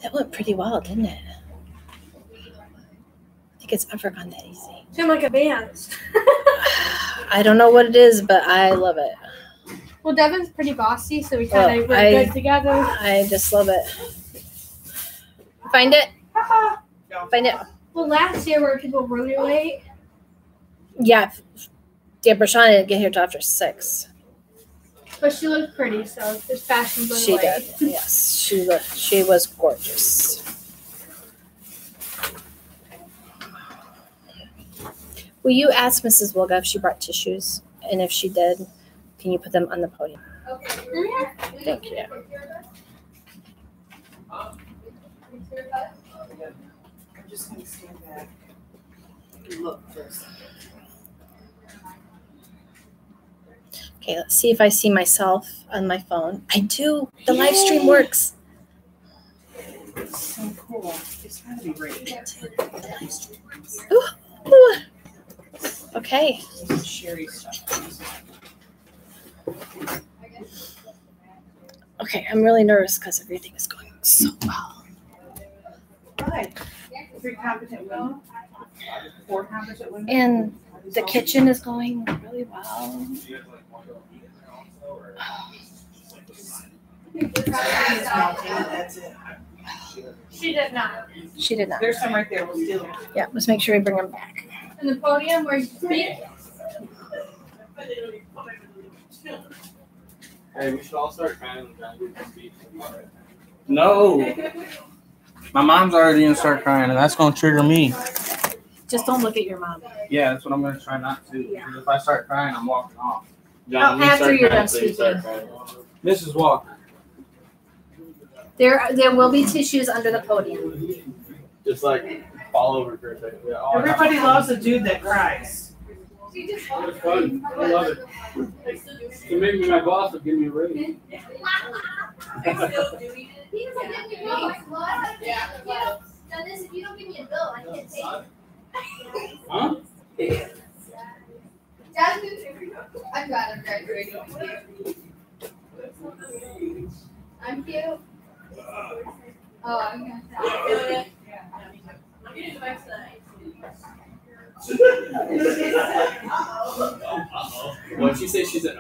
That went pretty well, didn't it? I think it's never gone that easy. Seem like advanced. I don't know what it is, but I love it. Well, Devin's pretty bossy, so we kind of work good together. I just love it. Find it. Find it. Well, last year were people really late? Yeah. Yeah, Brashana didn't get here till after 6. But she looked pretty, so this fashion's She did. Yes, she was gorgeous. Will you ask Mrs. Wilga if she brought tissues? And if she did, can you put them on the podium? Okay. Thank you. I'm just going to stand back and look for a second. Okay, let's see if I see myself on my phone. I do. The live stream works. It's so cool. It's got to be great. The live stream works. Ooh, ooh. Okay. This is Sherry stuff. Okay, I'm really nervous because everything is going so well. Hi. 3 competent women. 4 competent women. And the kitchen is going really well. That's it. She did not. She did not. There's some right there. We'll steal them. Yeah, let's make sure we bring them back. And the podium where you speak. Hey, we should all start crying when John gets to speak. No. My mom's already gonna start crying, and that's gonna trigger me. Just don't look at your mom. Yeah, that's what I'm gonna try not to. Because if I start crying, I'm walking off. John, when you After start you're crying, done so you start speaking. crying. Mrs. Walker. There will be tissues under the podium. Just like fall over for a second. Yeah, all Everybody loves a dude that cries. It's fun. I love it. To make me my boss will give me a raise. Dennis, if you don't give me a bill, I can't take it. Huh? Jasmine, I'm glad I'm graduating. I'm cute. Oh, I'm gonna say. I'm gonna go back to What'd she say? She's an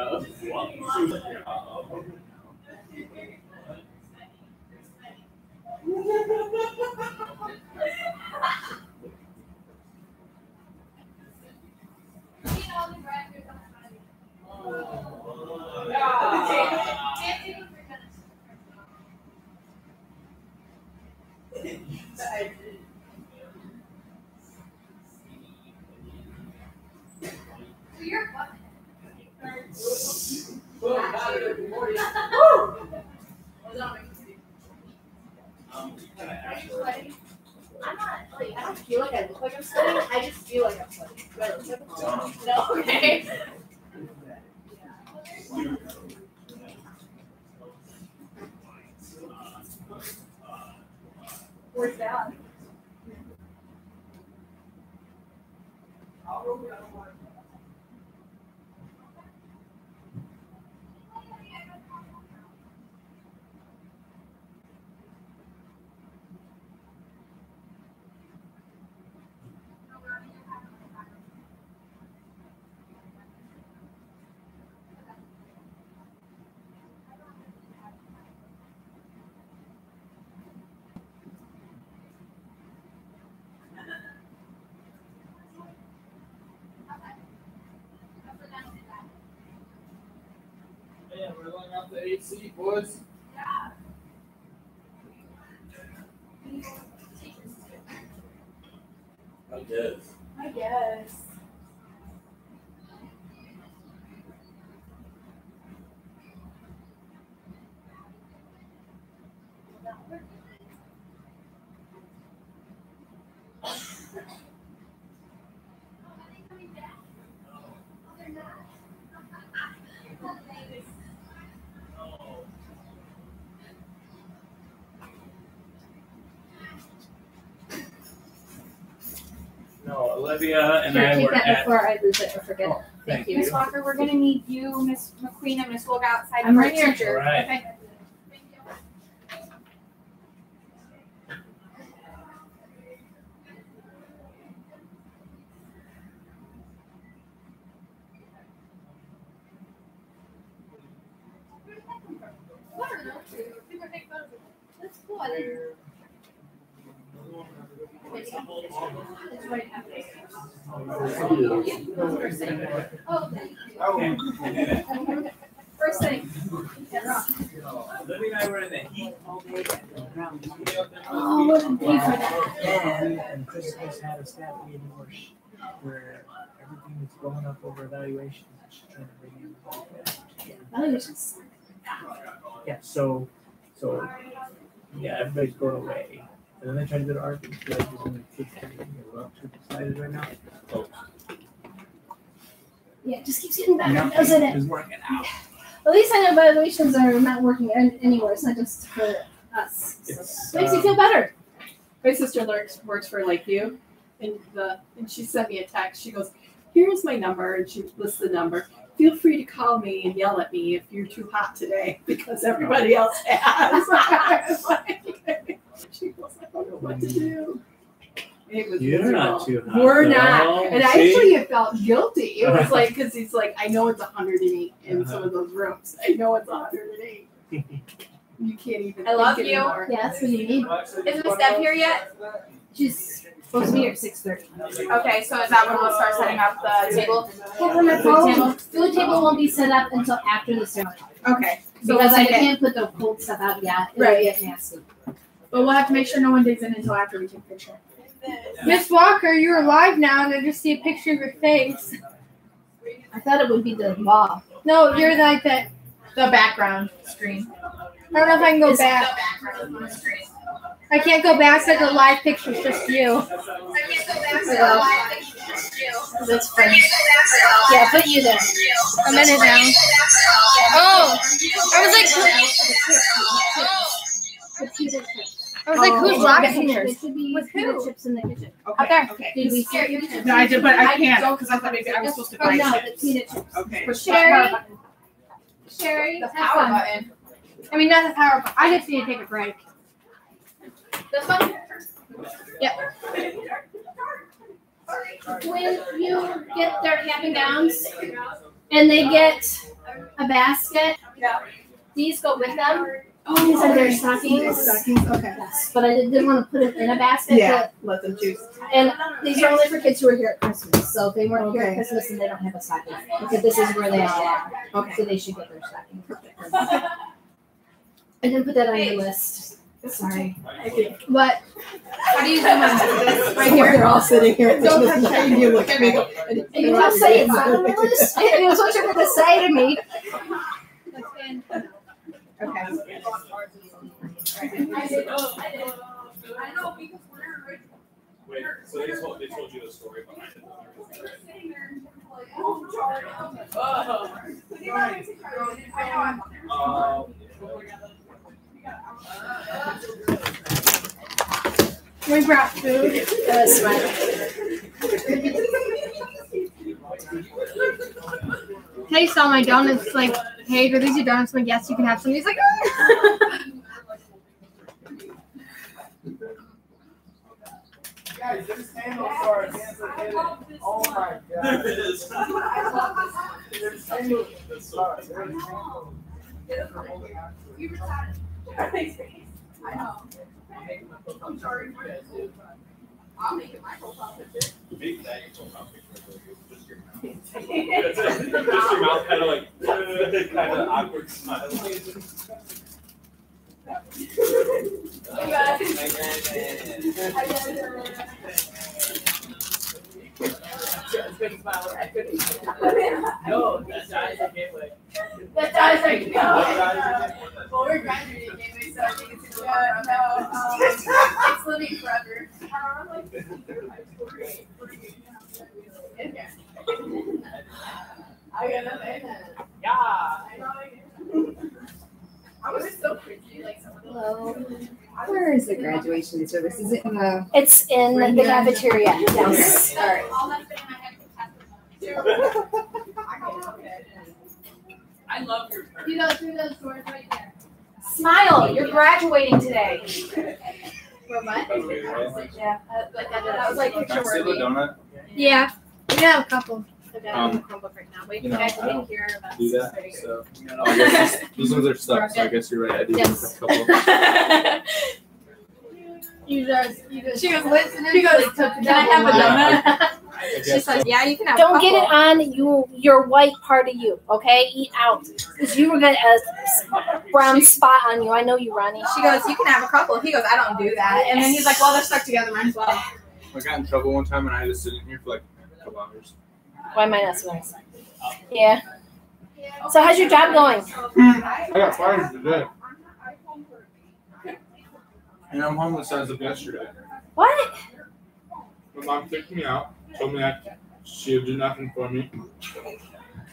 I'm not, like, I don't feel like I look like I'm sweating. I just feel like I'm sweating. Do I look like I'm sweating? No, okay. Where's that? Yeah, we're going out the 8 boys. I guess. I guess. Olivia and Here, I take were that at. before I lose it or forget it. Thank you. Miss Walker, we're gonna need you, Miss McQueen, and Miss Wolga outside. I'm for right a here. teacher. Right. Okay. That's cool. I didn't. Oh, thank you. First thing. Olivia and I were in the heat all day. Oh, what a day for that. And Christmas had a staff meeting where everything was going up over evaluations. She's trying to bring in. Evaluations. Yeah, so yeah, everybody's going away. And then they try to go to art and feel like there's only kids coming. We're up to decided right now. Yeah, it just keeps getting better, doesn't it? It's working out. At least I know evaluations are not working anywhere. It's not just for us. It's, Makes you feel better. My sister works for Lakeview, and she sent me a text. She goes, "Here's my number," and she lists the number. Feel free to call me and yell at me if you're too hot today because everybody else has. She goes, "I don't know what to do." It was You're miserable. not too hot. We're though. not, and I See? actually felt guilty. It was like because he's like, I know it's 108 in some of those rooms. I know it's 108. You can't even. I love think you. anymore. Yeah, that's what you need. Isn't Miss Deb here yet? She's supposed to be here at 6:30. Okay, so is that when we'll start setting up the table? Food table won't be set up until after the ceremony. Okay. So Because I we'll can't put the cold stuff out yet. It'll Right. get nasty. but we'll have to make sure no one digs in until after we take a picture. Miss Walker, you're alive now, and I just see a picture of your face. I thought it would be the wall. No, you're like that. The background screen. I don't know if I can go back. The background on the screen. I can't go back to the live picture's just you. I can't go back to the live picture, just you. That's funny. Yeah, put you there. I'm in it now. Oh, I was like, who's laughing here? It should be With potato who? chips in the kitchen. Up there. Okay. Did we see it? No, I did, but I can't because I thought maybe I was supposed to Oh buy no, the chips. peanut chips. Okay. Push the power button. Sherry, The have power fun. button. I mean, not the power, but I just need to take a break. This one? When you get their cap and gowns and they get a basket, these go with them. Oh, these are their stockings. Okay. Yes, but I didn't want to put it in a basket. Yeah, let them choose. And these are only for kids who are here at Christmas. So if they weren't here at Okay. Christmas and they don't have a stocking, because this is where they all are. Okay. So they should get their stocking. I didn't put that on your list. Sorry. But How do you zoom on this? Right They're here? all sitting here. Don't touch And you look at me. and you don't say it's not on my list. It was what you're going to say to me. Wait, so they told you the story behind it. We brought food. That was smart. Taste all my donuts. Like, hey, are these your donuts? I'm like, yes, you can have some. He's like, Guys, there's handlebars. Oh my god. There it is. There's handlebars. I know. I'm sorry for that too. I'll make it my profile picture. Make that your profile picture. Just your mouth. Just your mouth kind of like, kind of awkward smile. No, that's not the gateway. That does like no. Well, we're graduating anyway, so I think it's gonna it's living forever. I gotta say that. Yeah. I know. I was so cringy, like some of Hello. Where is the graduation service? Is it in the? It's in the cafeteria. Yes. All right. I love your You go through those doors right there. Smile. You're graduating today. For what? Yeah. That was like Can I picture steal a worthy. donut? Yeah. We have a couple. Okay, I'm gonna Chromebook right now. Wait, You know, guys, I don't take care of us. Do that. So I guess these ones are stuck. So I guess you're right. I do Yes. a couple. You just. She goes, listen. She goes, Can I have a donut? I She guess said, yeah, you can have Don't a get it couple. on your white part of you, okay? Eat out. Because you were going to brown spot on you. I know you, Ronnie. She goes, you can have a couple. He goes, I don't do that. And then he's like, well, they're stuck together. Might as well. I got in trouble one time and I had to sit in here for like a couple hours. Why am I not so nice? Yeah. So how's your job going? I got fired today. And I'm homeless as of yesterday. What? My mom kicked me out, told me she would do nothing for me.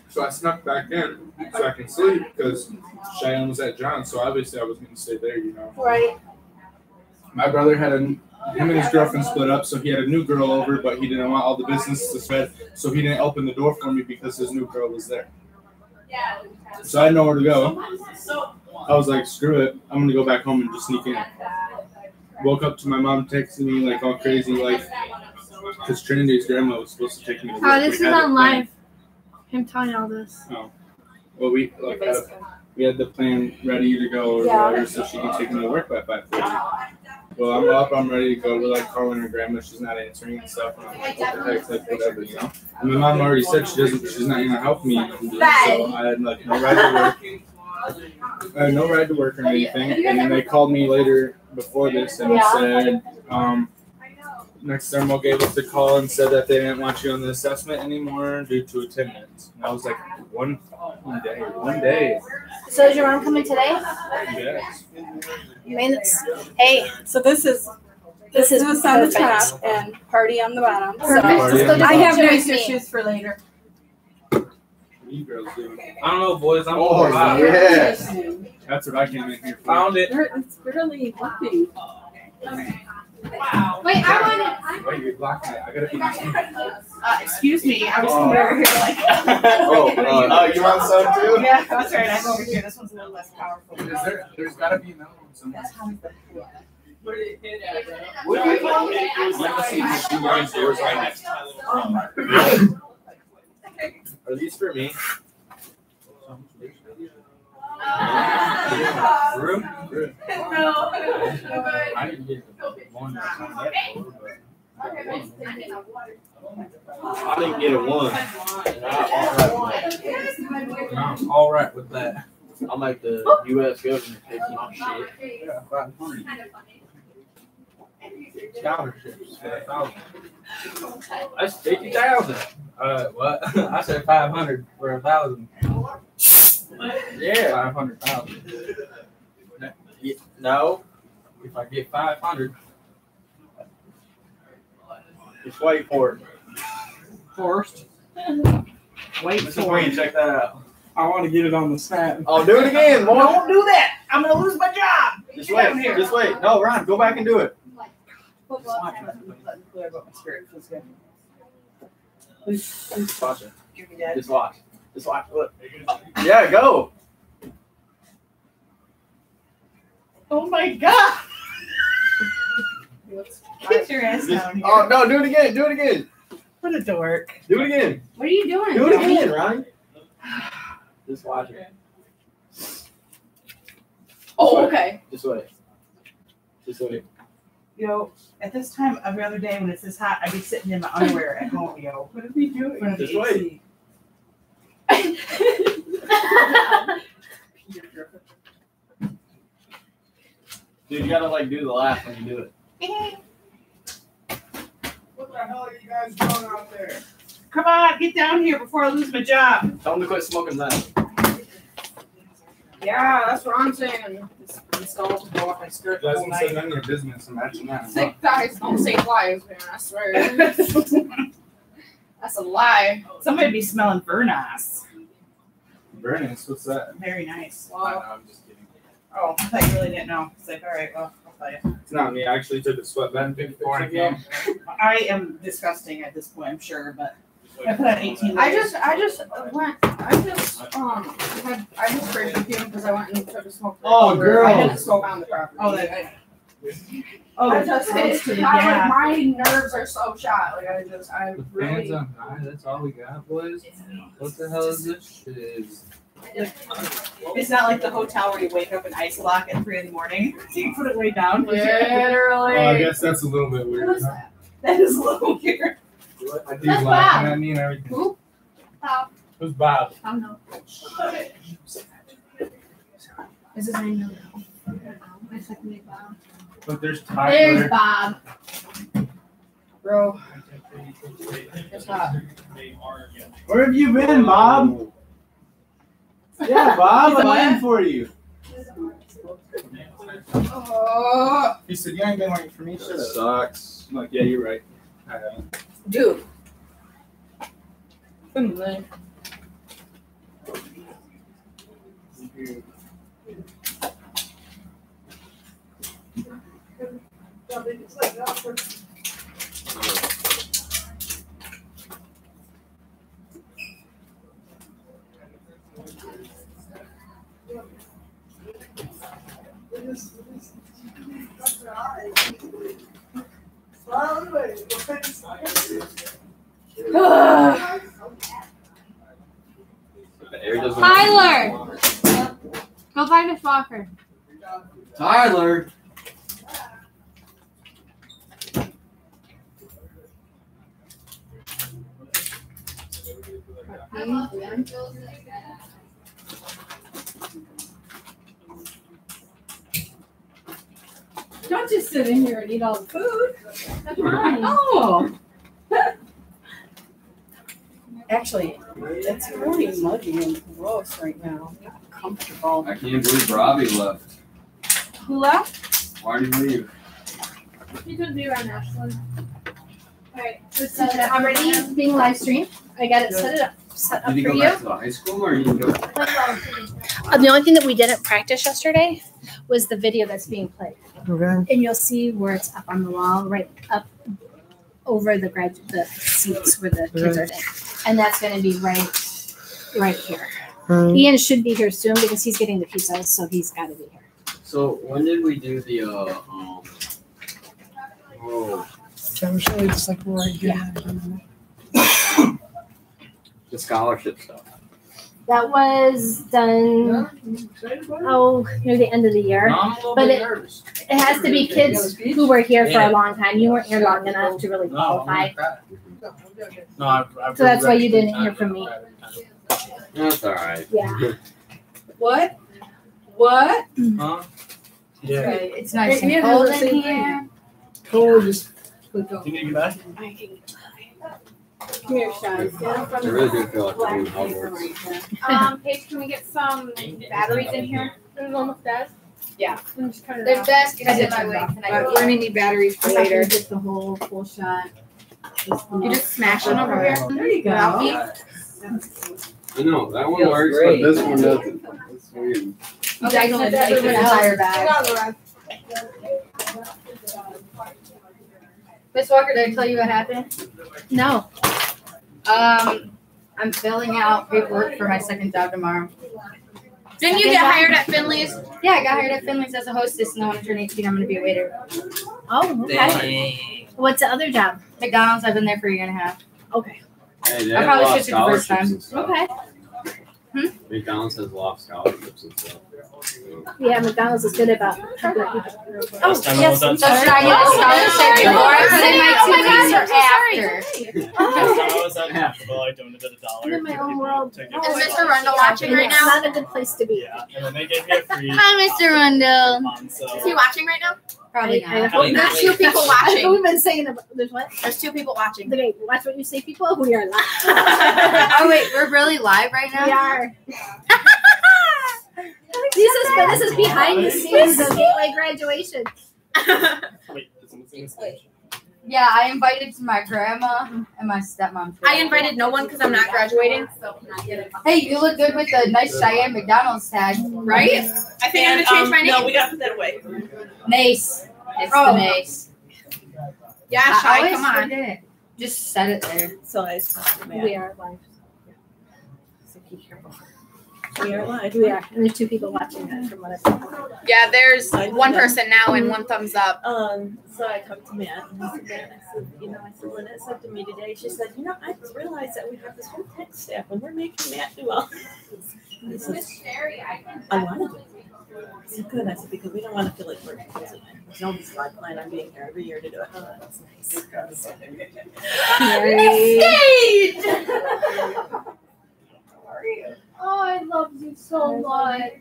So I snuck back in so I can sleep because Cheyenne was at John's, so obviously I was going to stay there, you know. Right. My brother had him and his girlfriend split up, so he had a new girl over, but he didn't want all the business to spread, so he didn't open the door for me because his new girl was there. So I had nowhere to go. I was like, screw it, I'm going to go back home and just sneak in. Woke up to my mom texting me like all crazy, like, because Trinity's grandma was supposed to take me to work. Oh, this We is had on it live. I'm telling you all this. planned. Oh. Well, we had the plan ready to go or whatever, so she can take me to work by 5:30. Well, I'm up, I'm ready to go. We're like calling her grandma, she's not answering and stuff. And I'm like, what the heck, like whatever, you know. And my mom already said she's not gonna help me. So I had like no ride to work. I had no ride to work or anything. And then they called me later before this and said, next thermal gave us a call and said that they didn't want you on the assessment anymore due to attendance. And I was like, one day. So is your mom coming today? Yes. I mean, hey, So this is on the perfect. top and party on the bottom. Perfect. Party Just go on to I the have picture nice with me. issues for later. You girls do. I don't know, boys. I'm Oh, alive. yeah. That's what I came in here for. Found it. It's really lucky. Wow. Wait, I Wait, you're blocking it. I gotta be nice. Excuse me, I was coming over here like. You want some too? Yeah, that's right. I go over here. This one's a little less powerful. There's gotta be another one somewhere. What do you Let me see the two lines doors right next to Are these for me? Room? I didn't get one. I didn't get a one. I'm all right with that. I'm like the U.S. government taking my shit. Yeah, 500. Scholarships for 1,000. That's 50,000. What? I said 500 for 1,000. Yeah. 500,000. No. If I get 500, Just wait for it. first, Wait let's just wait and check that out. I want to get it on the snap. Oh, do it again, boy. Don't do that. I'm gonna lose my job. Just wait. Just wait. No, Ron, go back and do it. Watch it. Just watch. Just watch. Look. Yeah, go. Oh my god. Get your ass down here. Oh, no, do it again. Do it again. What a dork. Do it again. What are you doing? Do it again, Ron. Just watch it. Oh, okay. Just wait. Just wait. Yo, at this time every other day when it's this hot, I'd be sitting in my underwear at home, yo. What are we doing? In front of the Just wait. Dude, you gotta like do the laugh when you do it. What the hell are you guys doing out there? Come on, get down here before I lose my job. Tell them to quit smoking that. Yeah, that's what I'm saying. Just install the door and skirt the whole Doesn't say night. none of your business. Imagine that. Sick guys don't say lies, man. I swear. That's a lie. Somebody be smelling Vernas. Bernice, what's that? Very nice. I know, I'm just kidding. Oh, I thought you really didn't know. It's like, all right, well, I'll tell you. It's not me. I actually took a sweatband before I came. I am disgusting at this point, I'm sure, but I put on 18 I layers. just sprayed perfume because I went and took a smoke. Oh, girl. I didn't smoke on the property. Oh, I just roasted, like my nerves are so shot. Like I The fans really. on high, that's all we got, boys. What the hell is this shit? It's not like the hotel where you wake up in ice block at 3 in the morning. So you put it way down. Literally. I guess that's a little bit weird. That is a little weird. I think he's laughing at me and everything. Who? Who's Bob? I don't know. Is his name no? My second name Bob. But there's There's Tyler. Bob. Bro. It's hot. Where have you been, Bob? Yeah, Bob, I'm waiting for you. Oh, He said, you ain't been waiting for me. Shut up. Sucks. I'm like, yeah, you're right. I haven't. dude. The air doesn't. Tyler! Go find his walker. Tyler. Don't just sit in here and eat all the food. That's mine. Oh. Actually, it's really muggy and gross right now. Not comfortable. I can't believe Robbie left. Who left? Why did he leave? You could be around Ashland. Alright, it's already being live streamed. I got it set up Did he for go you. back to the high school or he go? The only thing that we didn't practice yesterday was the video that's being played. Okay. And you'll see where it's up on the wall, right up over the seats where the kids are sitting. And that's going to be right here. Ian should be here soon because he's getting the pizzas, so he's got to be here. So when did we do the Just like right here. the scholarship stuff? That was done near the end of the year. No, I'm a little But bit nervous. It has to be kids who were here for Yeah. a long time. You weren't here long enough to really No, I'm qualify. gonna cry. No, I've So that's why you read didn't hear from me. That's all right. Yeah. What? What? Huh? Yeah. Okay, it's nice Ian and has cold the in same here. Cool, just You need to get back? Here, Sean. Stand up I from really the do feel like we're doing Hogwarts. Paige, can we get some batteries in here? There's one with that. Yeah. Just cut it There's out. baskets in my way. Can I We're go? gonna need batteries for I'm not later. gonna get the whole full shot. You just smash them over here. There you Without me? I know that one Feels works, great. but this one doesn't. That's weird. Okay, so take the entire bag. Miss Walker, did I tell you what happened? No. I'm filling out paperwork for my second job tomorrow. Didn't you get hired at Finley's? Yeah, I got hired at Finley's as a hostess, and then when I turn 18, I'm going to be a waiter. Oh, okay. What's the other job? McDonald's, I've been there for a year and a half. Okay. Hey, they I have a probably lot of switched it the first scholarships time. and stuff. Okay. McDonald's has a lot of scholarships and stuff. Yeah, McDonald's is good about helping people. Oh, Last time I yes. was on So should I get a scholarship before I put in my 2 weeks or after? I was at Nashville. I donated $1. I'm in my own world. Is Mr. Rundle watching right It's now? not a good place to be. Yeah, and then they gave me a free. Hi, Mr. Rundle. So Is he watching right now? Probably I not. hope There's 2 people That's what watching. we've been saying about, there's what? There's 2 people watching. Okay, watch what you say, people. We are live. Oh, wait, we're really live right now? We are. This is behind the scenes of Gateway graduation. wait, is it missing a stage? Yeah, I invited my grandma and my stepmom. I invited no one because I'm not graduating. So Hey, you look good with the nice Cheyenne McDonald's tag. right? I think I'm gonna change my name. No, we gotta put that away. Mace. It's Oh. the Mace. Yeah, I Shy, always come on. forget. Just set it there. So nice. We are live. So be careful. We are live. We are. And there's 2 people watching that from what I've seen. Yeah, there's one person now and 1 thumbs up. So I talked to Matt, and I said, Matt, I said, Lynette said to me today, she said, I just realized that we have this whole tech staff, and we're making Matt do all this. I said, I want to do it. I said, good. I said, because we don't want to feel like we're confusing it. There's no reason I plan on being here every year to do it. Oh, that's nice. Stage! How are you? Oh, I love you so much.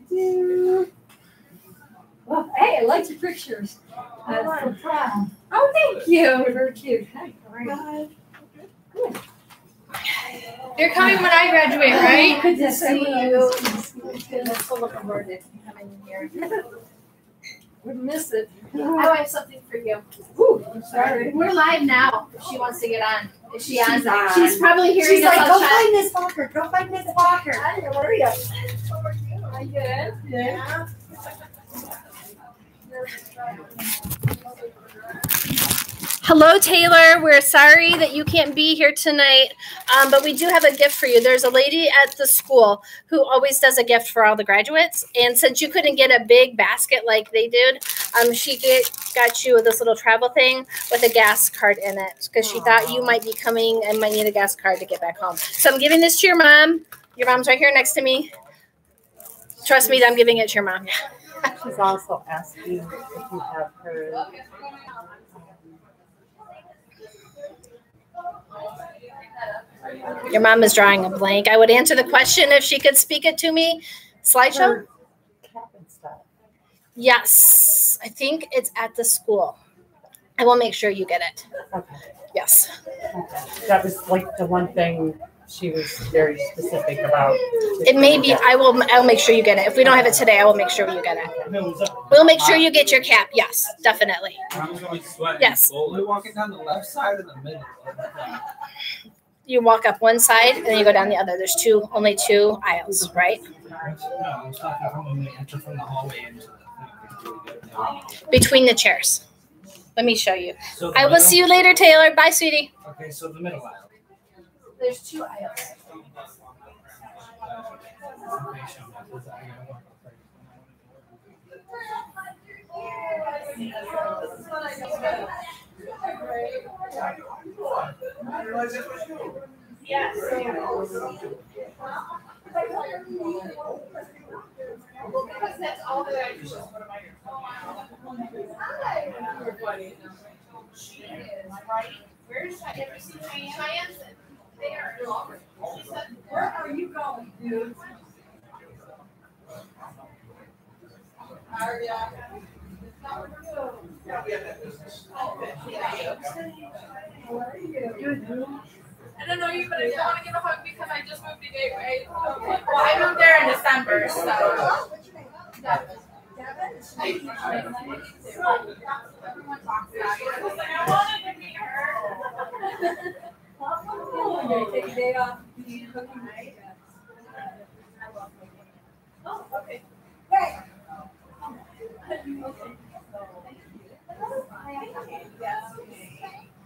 Well, hey, I like your pictures. I'm so proud. Oh, thank you. You're very cute. Hi, how are you? Good. You're coming when I graduate, right? Good to see you. I'm so looking forward to coming in here. We miss it. I have something for you. Ooh, I'm sorry. We're live now. If she wants to get on. Is she on? She's on. She's probably hearing She's us like, on go chat. find Miss Walker. Go find Miss Walker. Hi, how are you? Are you good? Yeah. Hello, Taylor. We're sorry that you can't be here tonight, but we do have a gift for you. There's a lady at the school who always does a gift for all the graduates, and since you couldn't get a big basket like they did, she got you this little travel thing with a gas card in it because she thought you might be coming and might need a gas card to get back home. So I'm giving this to your mom. Your mom's right here next to me. Trust me, I'm giving it to your mom. She's also asking if you have her. Your mom is drawing a blank. I would answer the question if she could speak it to me. Slideshow? Cap and stuff. Yes. I think it's at the school. I will make sure you get it. Okay. Yes. Okay. That was like the one thing she was very specific about. It may be. I'll make sure you get it. If we don't have it today, I will make sure you get it. We'll make sure you get your cap. Yes, definitely. I'm going to sweat. Yes. We're walking down the left side or the middle. You walk up one side and then you go down the other. There's only 2 aisles, right? No, I was talking from when we enter from the hallway into the Between the chairs. Let me show you. So the I will middle? see you later, Taylor. Bye, sweetie. Okay, so the middle aisle. There's 2 aisles. Yes. Because that's all that I do. She is, right? Where's Cheyenne? Have you seen Cheyenne? Cheyenne's there. She said, where are you going, dude? I don't know you, but I didn't want to give a hug because I just moved to Gateway. Well, I moved there in December, so. Everyone talks about it. I was like, I wanted to meet her. You take a day off. You cooking, right? Oh, okay.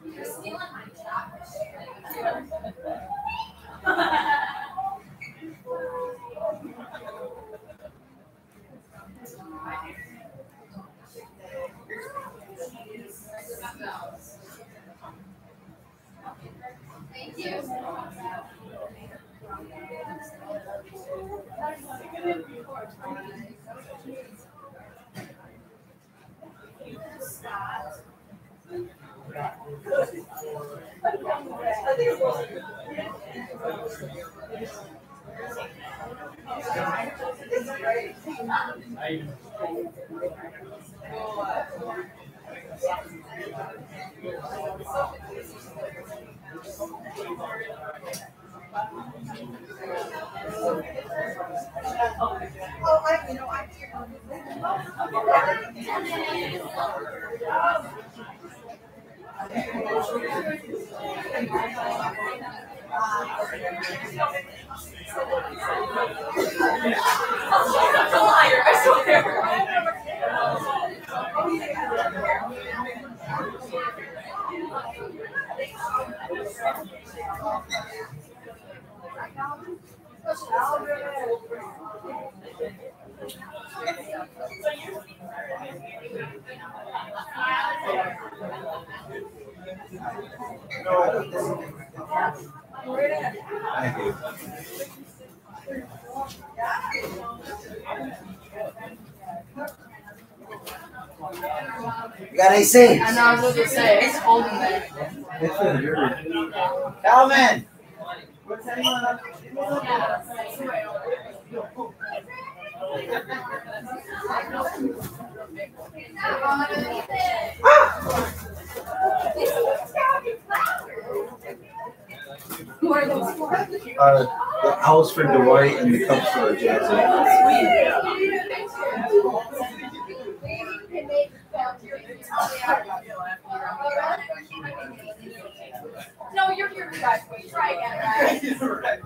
You're stealing my job. Thank you. liar, I swear. Thank you. You got AC? I know, I was going to say, it's cold in there. It's been dirty. Calvin! The owls for Dwight and the cups for Jackson. No, you're here to guys. Wait, try again, right?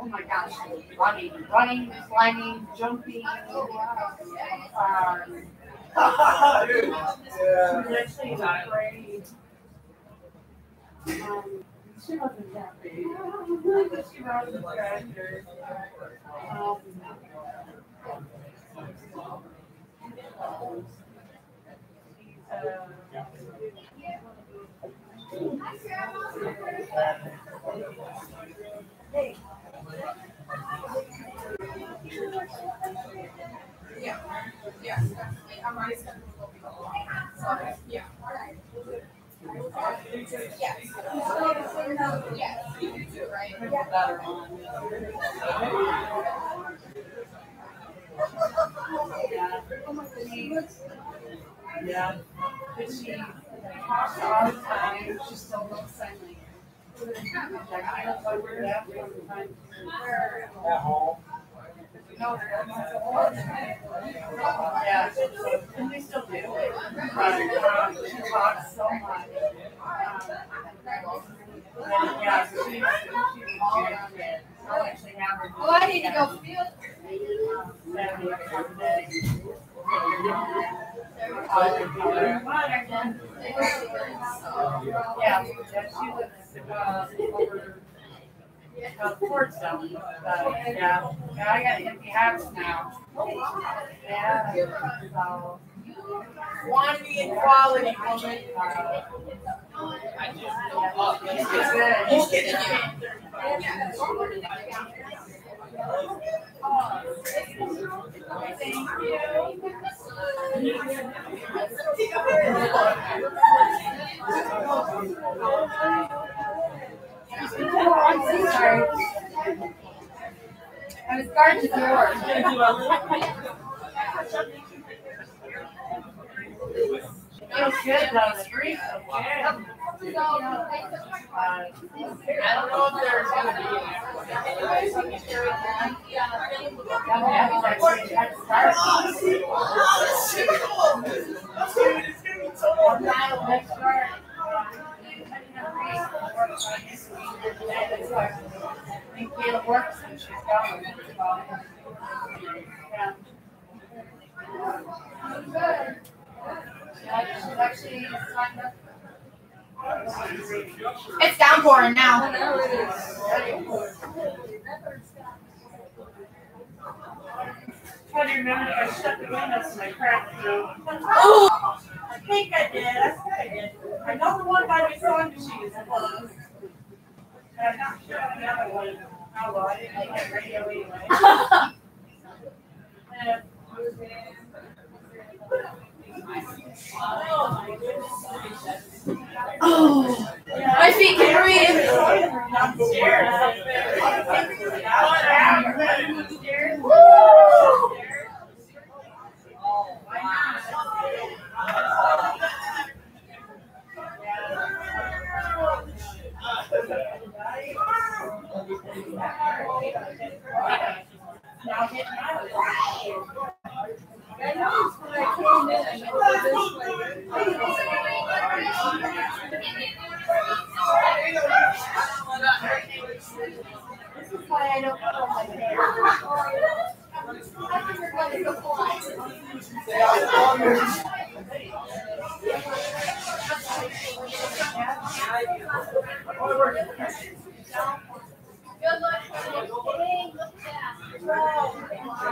Oh my gosh, running, climbing, jumping. She wasn't happy. She rode the tractor. Yeah. I'm already scheduled. Sorry. Yeah. Yes. Yes. You do too, right? Yeah. But she talks all the time. She still looks silent. Like, I don't know where that from the time. At home. Yeah, and we still do. She talks so much. Yeah, she's all around it. I'll actually have her. Oh, I need to go feel. Yeah, she lives over Fordstone. Yeah, I got an empty house now. Yeah, so quantity and quality, woman. Sorry. I was guarding the door. Feels good down the street. I don't know if there's going to be it works and she's going. She's actually signed up. It's downpouring now. Try to remember if I shut the windows and I cracked through. Oh! I think I did. I think I did. I know the one by my sewing machine is closed. But I'm not sure on the other one. Oh, well, I didn't make that radio anyway. Oh, my feet can breathe.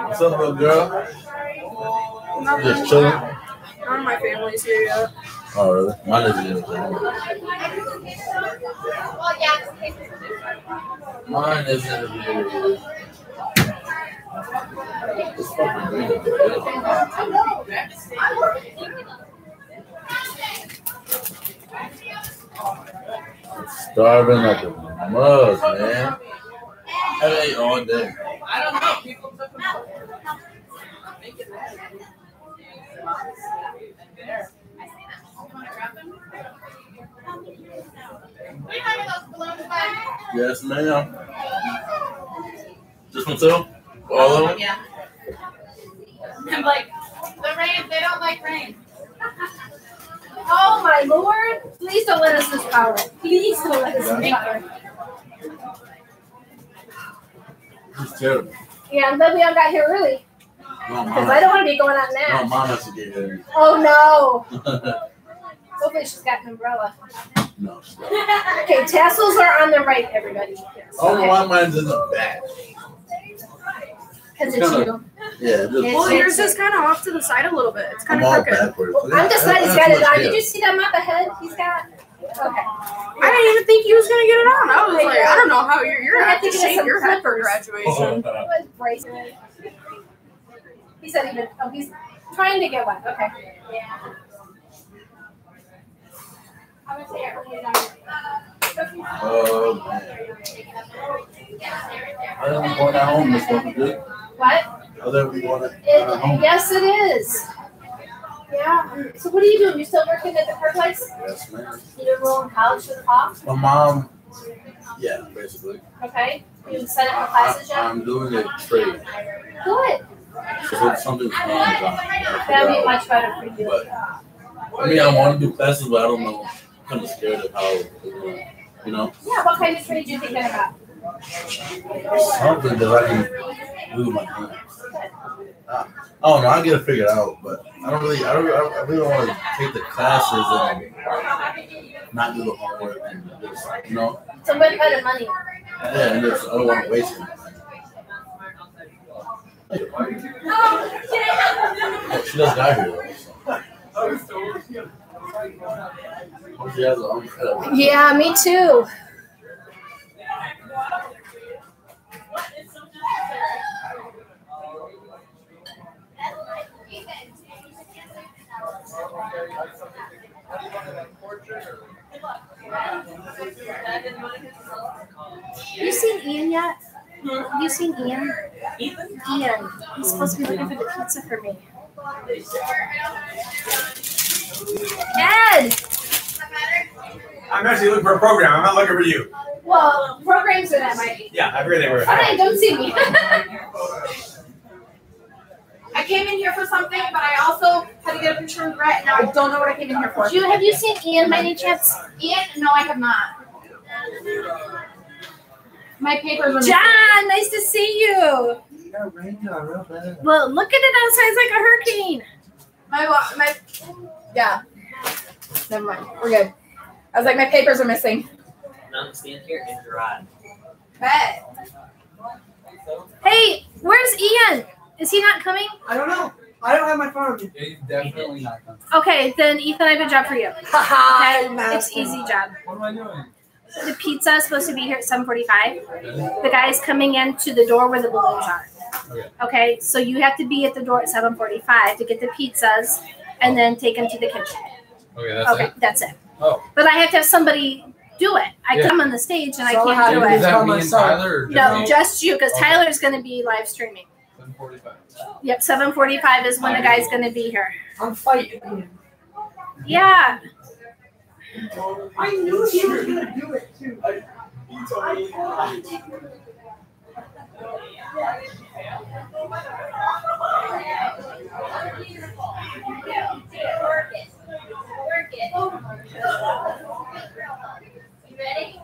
What's up, little girl? Just chilling. None of my family's here yet. Oh, really? Mine isn't here. Mine isn't here. It's fucking green. Starving like a mug, man. I ate all day. I don't know. People took them out. Yes, ma'am. This one too? All of them? Yeah. I'm like, the rain, they don't like rain. Oh my lord! Please don't let us lose power. Please don't let us lose power. It's terrible. Yeah, I'm glad we all got here early. No, Because I don't want to be going on No, that. mom has to get here. Oh no! Hopefully she's got an umbrella. No, she's not. Okay, tassels are on the right, everybody. I don't know why mine's in the back. Because it's you. Yeah, just, Well, yours is kind of off to the side a little bit. It's kind I'm of all crooked. backwards. I'm just glad he's got it on. Did you see that mop ahead? He's got. Okay. I didn't even think he was gonna get it on. I was like, I don't know how you're gonna have to shave your head for graduation. What bracelet? He said even. Oh, he's trying to get one. Okay. I'm gonna say it. Oh, man. I think we're going at home this one, good. What? I think we're going at home. Yes, it is. Yeah. So what are you doing? You still working at the car place? Yes, ma'am. You enroll in college for the fall? My mom, yeah, basically. Okay. You set up the classes yet? I'm doing a trade. Good. So if something's wrong, That'd be much better for you. But, I mean, I want to do classes, but I don't know. I'm kind of scared of how, you know, Yeah. What kind of trade do you think about? something that I can do with my hands. I don't know. I'll get it figured out, but I really don't want to take the classes and not do the homework and just, you know. So what kind of money? Yeah, and just, I don't want to waste it. She doesn't got here though. So. She has her own credit. Yeah, me too. You seen Ian yet? Have you seen Ian? Ian. He's supposed to be looking for the pizza for me. Ed! I'm actually looking for a program. I'm not looking for you. Well, programs are that mighty. Yeah, I really were. Fine, don't see me. I came in here for something, but I also had to get a picture of Brett. Now I don't know what I came in here for. Have you seen Ian by any chance? Ian? No, I have not. My papers are John, nice to see you. Well, look at it outside. It's like a hurricane. Yeah. Never mind. We're good. I was like, my papers are missing. Now stand here and dry. Bet. Hey, where's Ian? Is he not coming? I don't know. I don't have my phone. Yeah, he's definitely not coming. Okay, then Ethan, I have a job for you. Okay? It's easy job. What am I doing? The pizza is supposed to be here at 7:45. The guy's coming into the door where the balloons are. Okay, so you have to be at the door at 7:45 to get the pizzas and then take them to the kitchen. Okay, That's it. Oh. But I have to have somebody do it. I come on the stage and I can't do Is it. that me and Tyler? Or No, me? just you, because Tyler's going to be live streaming. 7:45. Yep, 7:45 is when the guy's going to be here. I'm fighting. Yeah. I knew he was gonna do it too. Work it. You ready?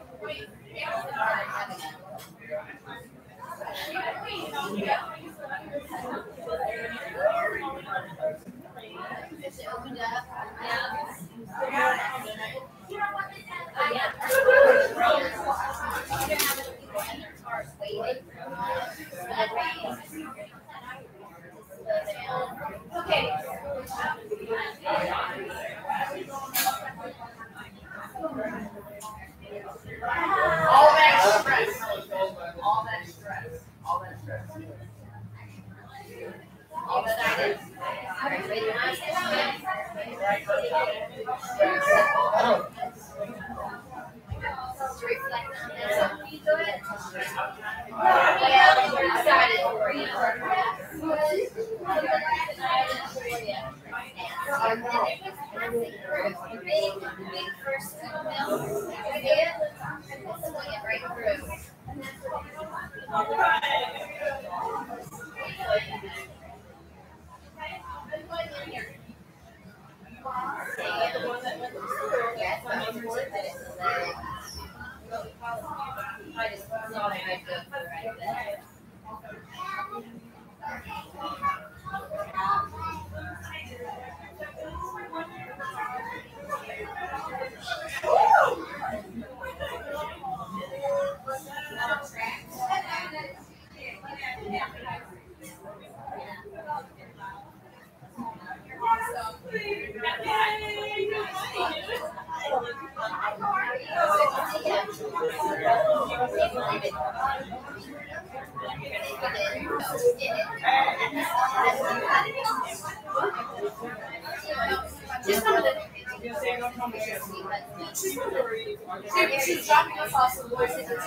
She's dropping us off some more tickets.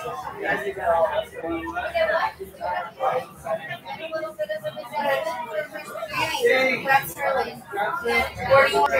That's Sterling. Where do you want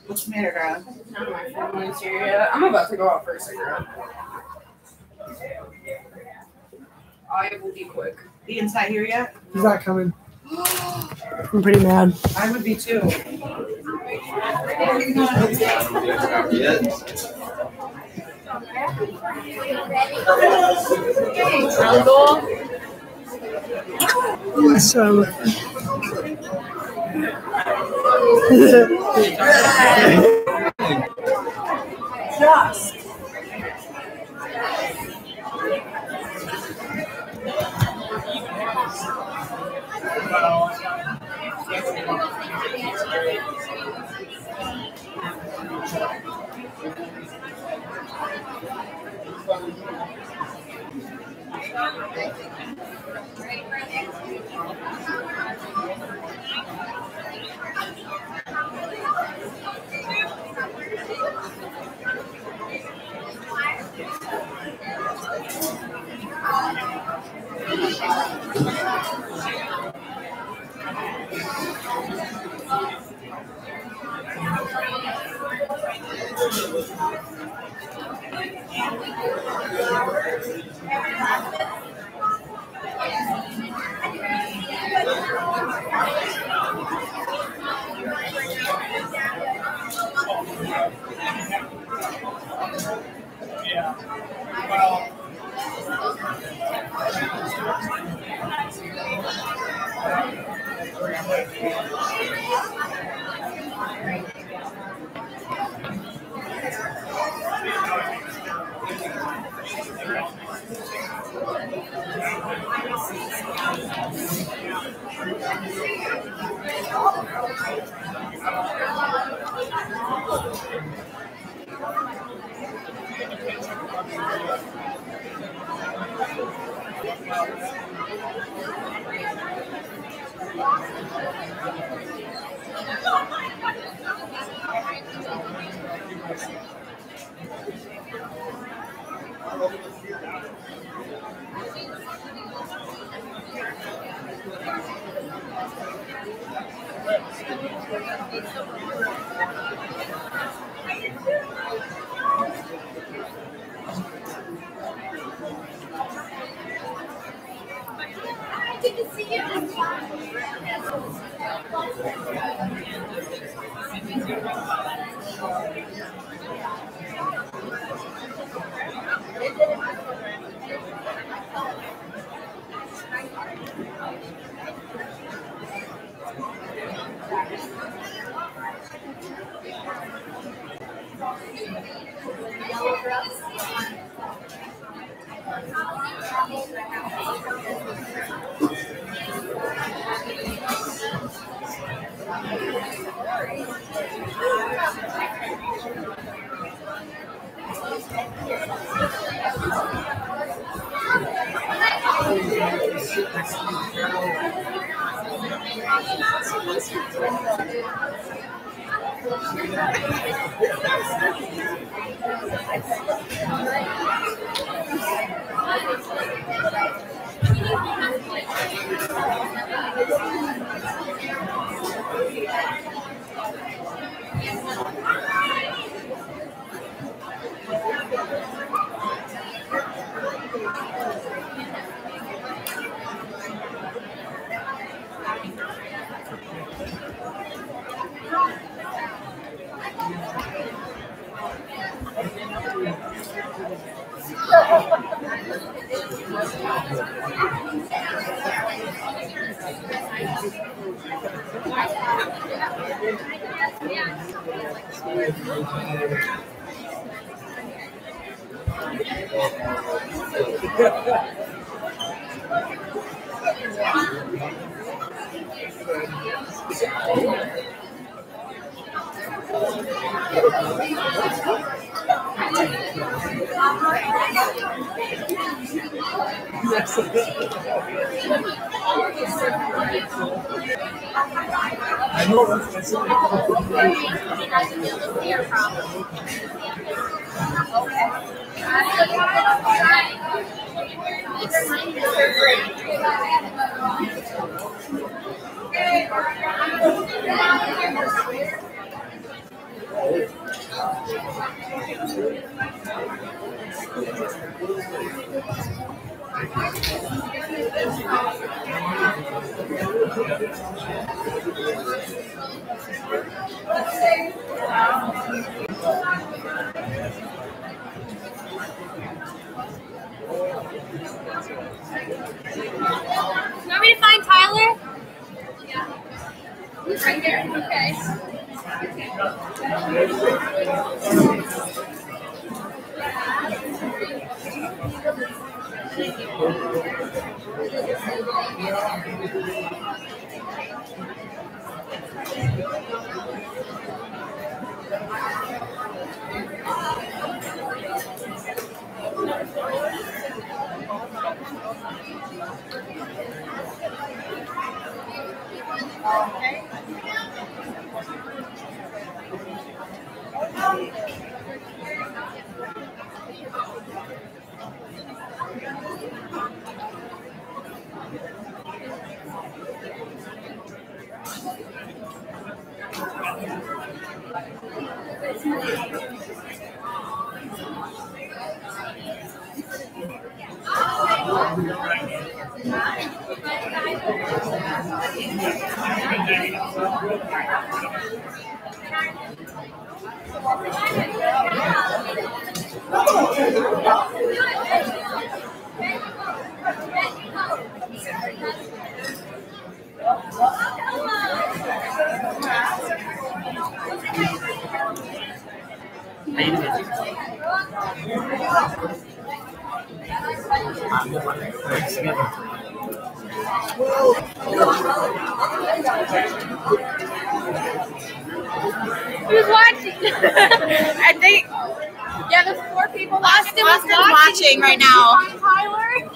What's the matter, girl? None of my family's here yet. I'm about to go out for a cigarette. I will be quick. Ian's not here yet? He's not coming. I'm pretty mad. I would be too. So. Just. Good to see you. You want me to find Tyler? He's right there. Okay. Who's watching? I think. Yeah, there's 4 people. Austin's watching right now. Tyler.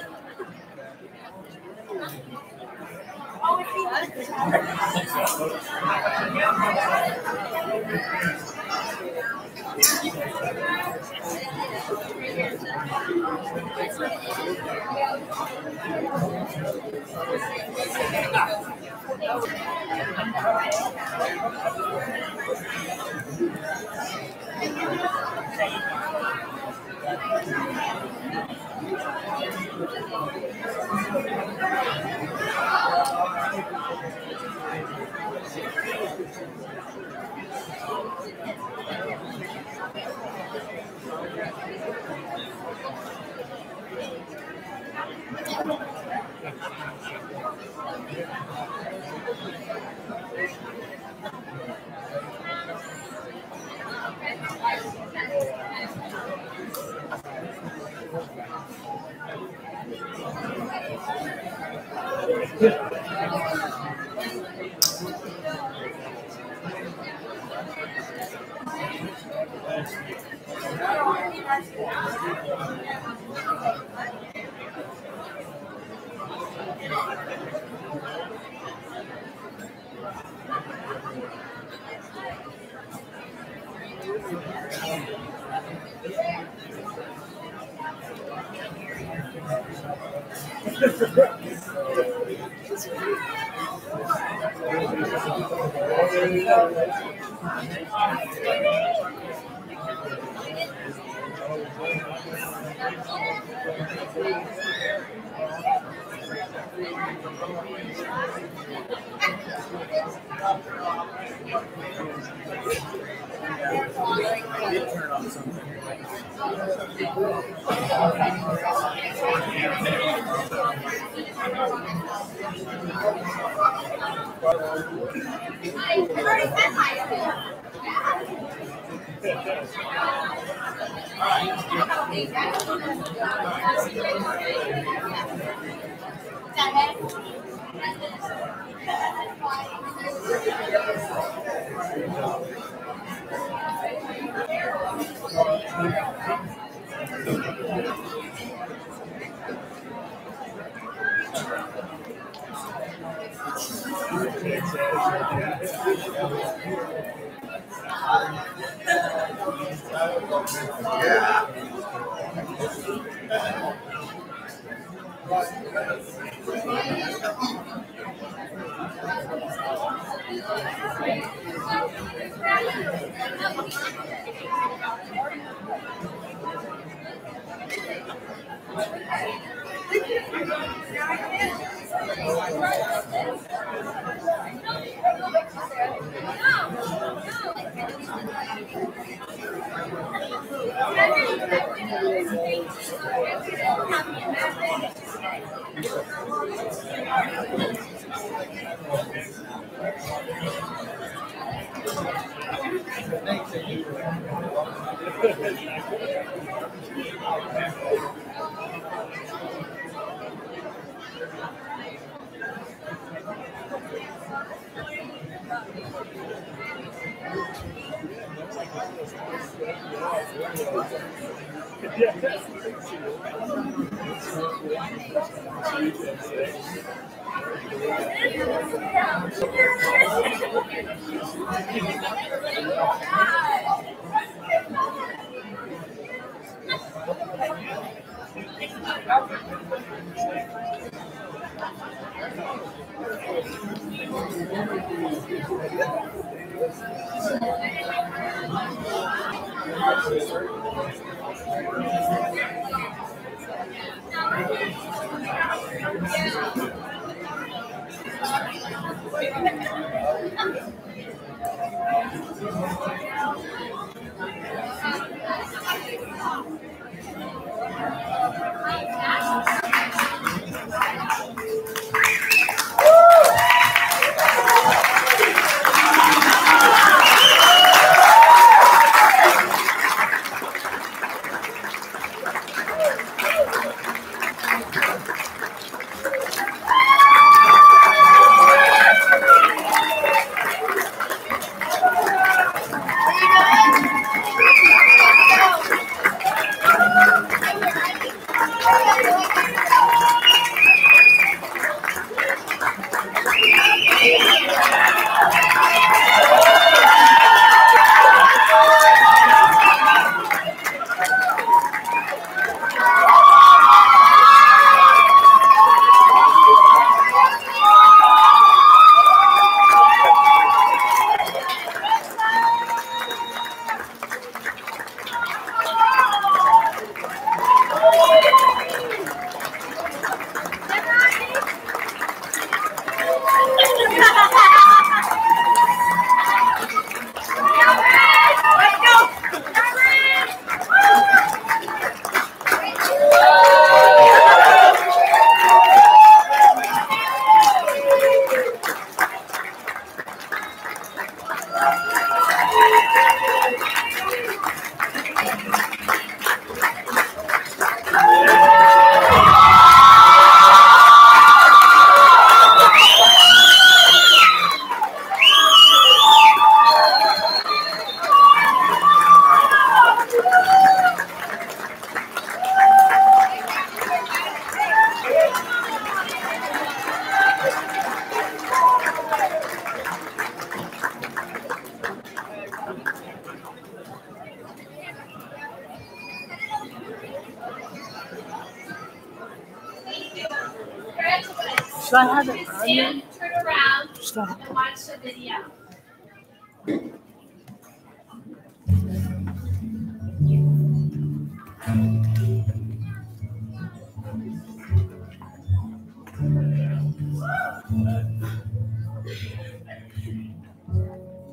Do I have it on? Stand, turn around, Stop. and watch the video.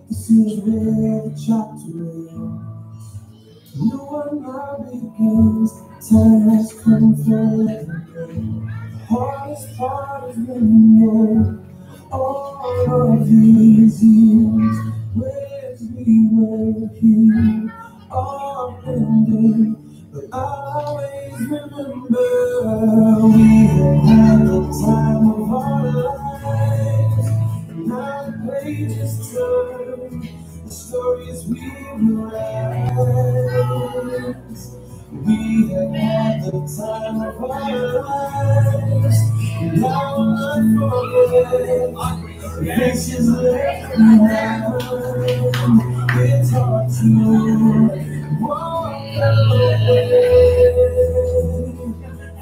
This is where the chapter ends. No one now begins. Time has come for everything. The hardest part is when you know all of these years. Where's we were here, all ending. But I always remember we had the time of our lives. And now the pages turn, the stories we will write. We have had the time of our lives. And now I forget the faces left behind. It's hard to walk away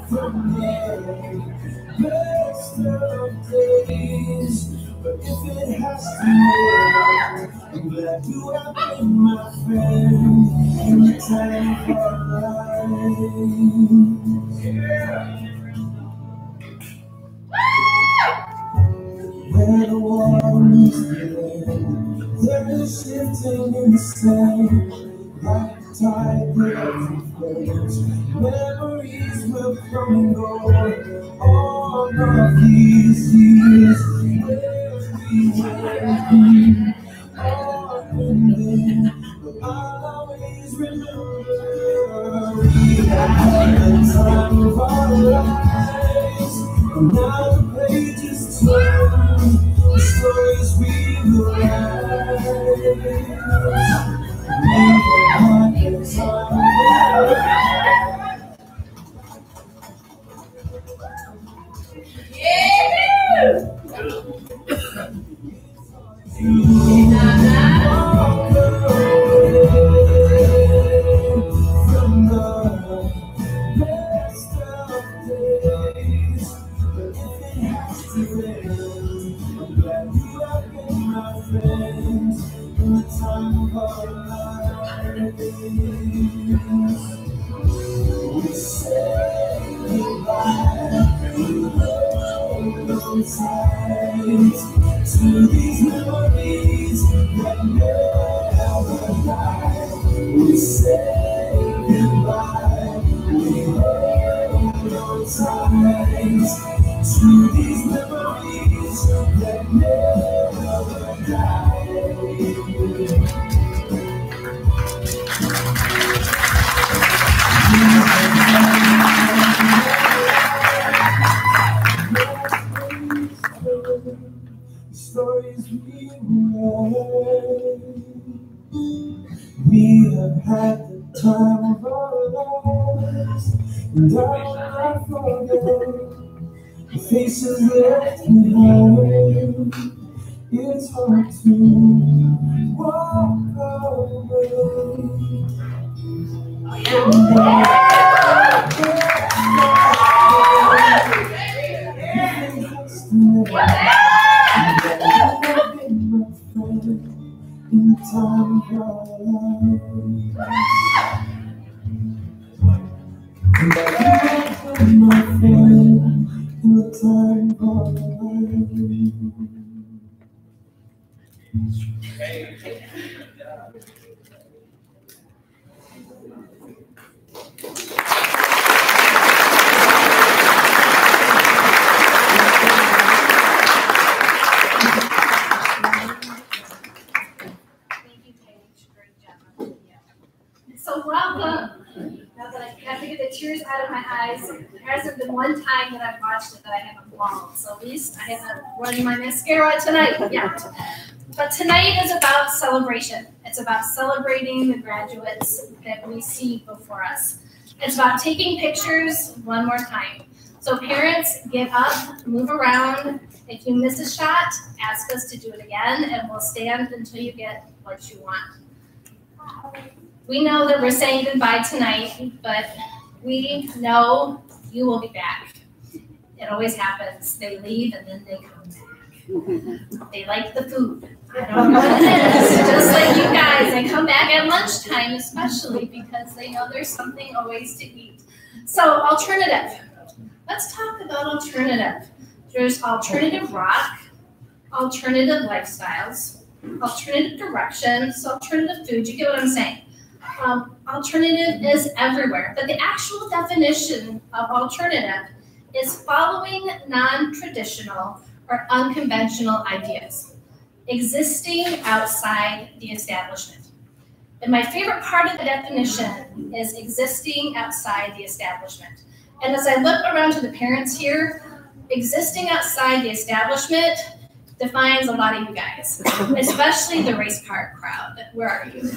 from the best of days. But if it has to wait, I'm glad you have been my friend in the time of our lives. Where the water meets the land, there is shifting in the sand. Like the tide that ebbs and flows, memories will come and go. All of these years, where we were here, all ending, but I'll always remember we had the time of our lives. And now the pages turn, the stories we will write. To these memories that never die, we say goodbye. We hold on tight to these memories that never die. Stories we write. We have had the time of our lives, and I'll not forget the faces left behind. It's hard to walk away from in the time of our lives. And I have been my friend in the time of our lives. So welcome. Now that I have to get the tears out of my eyes, there hasn't been one time that I've watched it that I haven't bawled. So at least I haven't run my mascara tonight yet. But tonight is about celebration. It's about celebrating the graduates that we see before us. It's about taking pictures one more time. So parents, get up, move around. If you miss a shot, ask us to do it again, and we'll stand until you get what you want. We know that we're saying goodbye tonight, but we know you will be back. It always happens. They leave and then they come back. They like the food. I don't know what it is. Just like you guys, they come back at lunchtime, especially because they know there's something always to eat. So alternative. Let's talk about alternative. There's alternative rock, alternative lifestyles, alternative directions, alternative food. You get what I'm saying? Alternative is everywhere, but the actual definition of alternative is following non-traditional or unconventional ideas, existing outside the establishment. And my favorite part of the definition is existing outside the establishment. And as I look around to the parents here, existing outside the establishment defines a lot of you guys, especially the race car crowd. Where are you?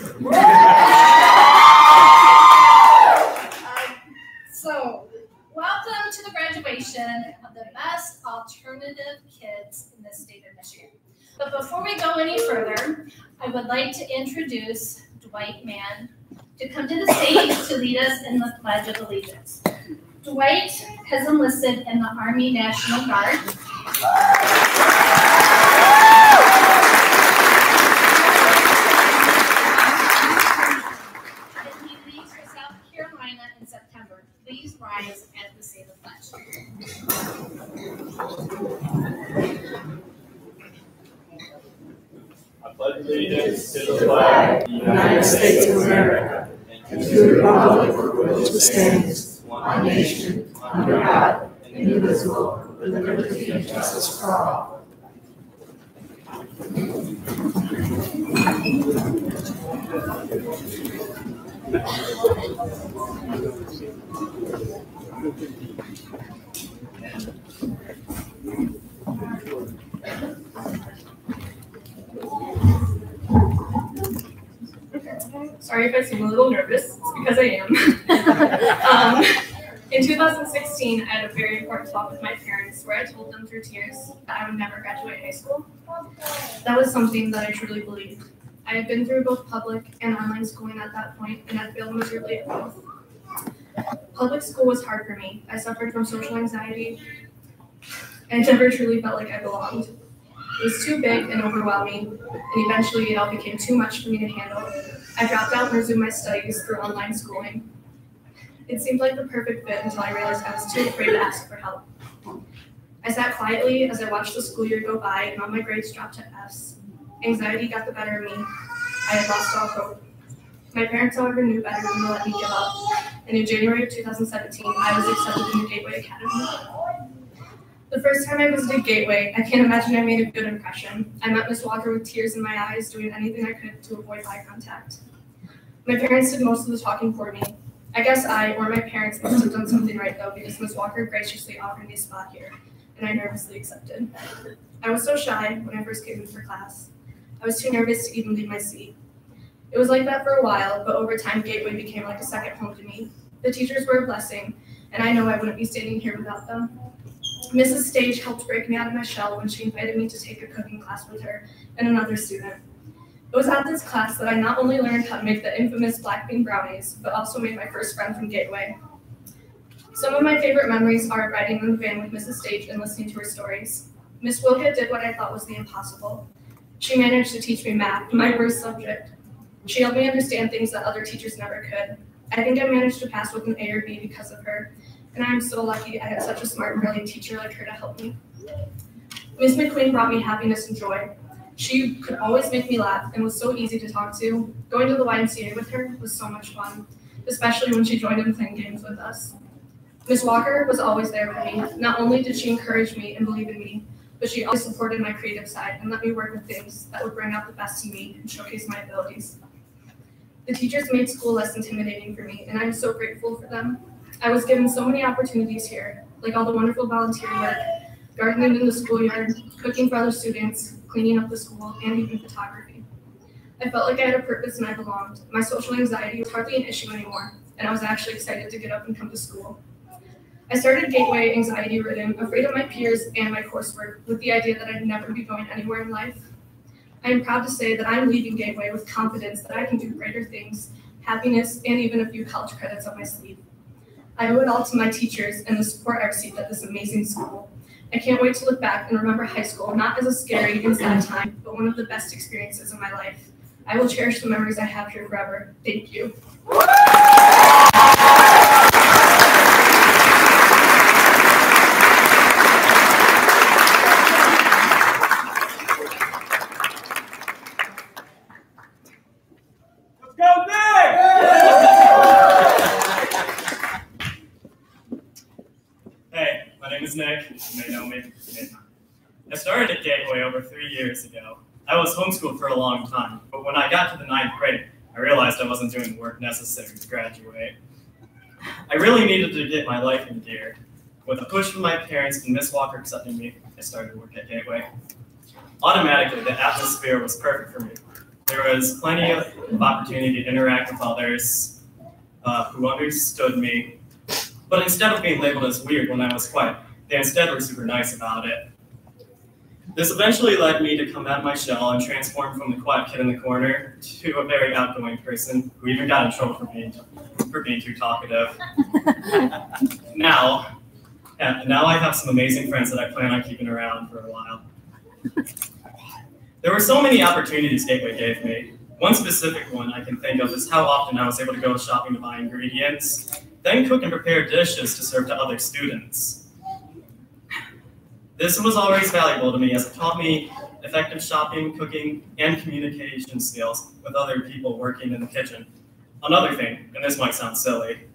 So, welcome to the graduation of the best alternative kids in the state of Michigan. But before we go any further, I would like to introduce Dwight Mann to come to the stage to lead us in the Pledge of Allegiance. Dwight has enlisted in the Army National Guard. And he leaves for South Carolina in September. Please rise as we say the pledge. I pledge allegiance to the flag of the United States of America and to the republic for which it stands, one nation, under God, indivisible, with liberty and justice for all. Sorry if I seem a little nervous. It's because I am. In 2016, I had a very important talk with my parents where I told them through tears that I would never graduate high school. That was something that I truly believed. I had been through both public and online schooling at that point, and I failed miserably at both. Public school was hard for me. I suffered from social anxiety, and I never truly felt like I belonged. It was too big and overwhelming, and eventually it all became too much for me to handle. I dropped out and resumed my studies through online schooling. It seemed like the perfect fit until I realized I was too afraid to ask for help. I sat quietly as I watched the school year go by and all my grades dropped to Fs. Anxiety got the better of me. I had lost all hope. My parents, however, knew better than to let me give up, and in January of 2017, I was accepted in the Gateway Academy. The first time I visited Gateway, I can't imagine I made a good impression. I met Ms. Walker with tears in my eyes, doing anything I could to avoid eye contact. My parents did most of the talking for me. I guess I, or my parents, must have done something right though, because Ms. Walker graciously offered me a spot here, and I nervously accepted. I was so shy when I first came in for class. I was too nervous to even leave my seat. It was like that for a while, but over time Gateway became like a second home to me. The teachers were a blessing, and I know I wouldn't be standing here without them. Mrs. Stage helped break me out of my shell when she invited me to take a cooking class with her and another student. It was at this class that I not only learned how to make the infamous black bean brownies, but also made my first friend from Gateway. Some of my favorite memories are riding in the van with Mrs. Stage and listening to her stories. Miss Wilka did what I thought was the impossible. She managed to teach me math, my worst subject. She helped me understand things that other teachers never could. I think I managed to pass with an A or B because of her, and I am so lucky I had such a smart and brilliant teacher like her to help me. Ms. McQueen brought me happiness and joy. She could always make me laugh and was so easy to talk to. Going to the YMCA with her was so much fun, especially when she joined in playing games with us. Ms. Walker was always there for me. Not only did she encourage me and believe in me, but she always supported my creative side and let me work with things that would bring out the best in me and showcase my abilities. The teachers made school less intimidating for me, and I'm so grateful for them. I was given so many opportunities here, like all the wonderful volunteer work, gardening in the schoolyard, cooking for other students, cleaning up the school, and even photography. I felt like I had a purpose and I belonged. My social anxiety was hardly an issue anymore, and I was actually excited to get up and come to school. I started Gateway anxiety-ridden, afraid of my peers and my coursework, with the idea that I'd never be going anywhere in life. I am proud to say that I'm leaving Gateway with confidence that I can do greater things, happiness, and even a few college credits up my sleeve. I owe it all to my teachers and the support I received at this amazing school. I can't wait to look back and remember high school, not as a scary and sad time, but one of the best experiences of my life. I will cherish the memories I have here forever. Thank you. Hey, my name is Nick. You may know me. I started at Gateway over 3 years ago. I was homeschooled for a long time, but when I got to the 9th grade, I realized I wasn't doing the work necessary to graduate. I really needed to get my life in gear. With a push from my parents and Miss Walker accepting me, I started work at Gateway. Automatically, the atmosphere was perfect for me. There was plenty of opportunity to interact with others who understood me, but instead of being labeled as weird when I was quiet, they instead were super nice about it. This eventually led me to come out of my shell and transform from the quiet kid in the corner to a very outgoing person who even got in trouble for being too talkative. Now I have some amazing friends that I plan on keeping around for a while. There were so many opportunities Gateway gave me. One specific one I can think of is how often I was able to go shopping to buy ingredients, then cook and prepare dishes to serve to other students. This was always valuable to me as it taught me effective shopping, cooking, and communication skills with other people working in the kitchen. Another thing, and this might sound silly,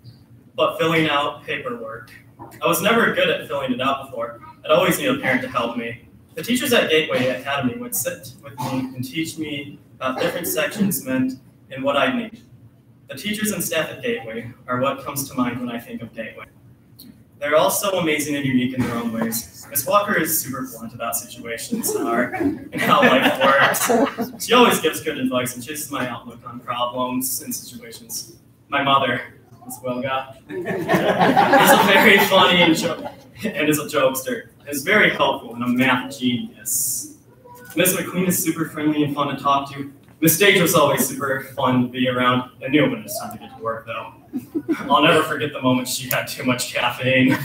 but filling out paperwork. I was never good at filling it out before. I'd always need a parent to help me. The teachers at Gateway Academy would sit with me and teach me about different sections meant and what I need. The teachers and staff at Gateway are what comes to mind when I think of Gateway. They're all so amazing and unique in their own ways. Miss Walker is super blunt about situations and how life works. She always gives good advice and changes my outlook on problems and situations. My mother, Miss Wilga, is a very funny and is a jokester. Is very helpful and a math genius. Miss McQueen is super friendly and fun to talk to. Miss Stage was always super fun to be around and knew when it's time to get to work though. I'll never forget the moment she had too much caffeine.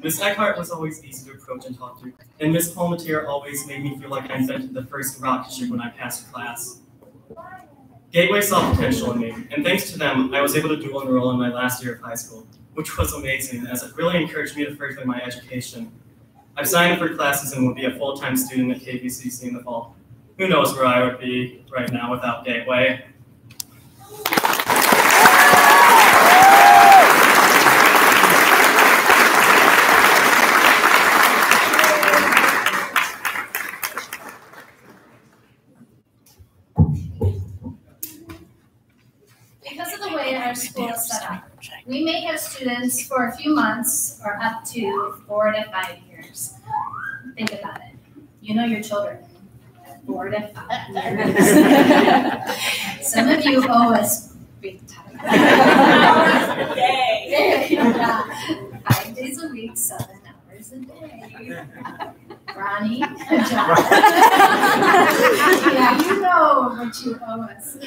Miss Eckhart was always easy to approach and talk to. And Miss Palmetier always made me feel like I invented the first rocket ship when I passed class. Gateway saw potential in me, and thanks to them, I was able to dual enroll in my last year of high school, which was amazing as it really encouraged me to further my education. I've signed up for classes and will be a full-time student at KVCC in the fall. Who knows where I would be right now without Gateway. Because of the way our school is set up, we may have students for a few months or up to 4 to 5 years. Think about it. You know your children. 4 to 5 years. Some of you owe us big time. 5 days a week, 7 hours a day. Ronnie, good job. Yeah, you know what you owe us.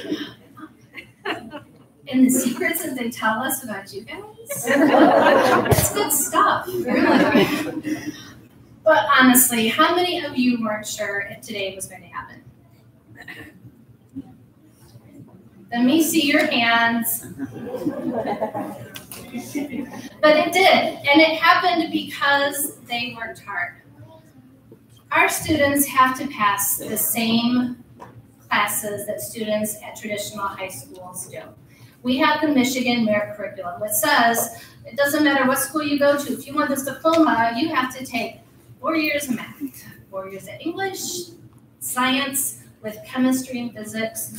And the secrets that they tell us about you guys, it's good stuff, really. But honestly, how many of you weren't sure if today was going to happen? Let me see your hands. But it did, and it happened because they worked hard. Our students have to pass the same classes that students at traditional high schools do. We have the Michigan Merit Curriculum, which says it doesn't matter what school you go to. If you want this diploma, you have to take 4 years of math, 4 years of English, science, with chemistry and physics.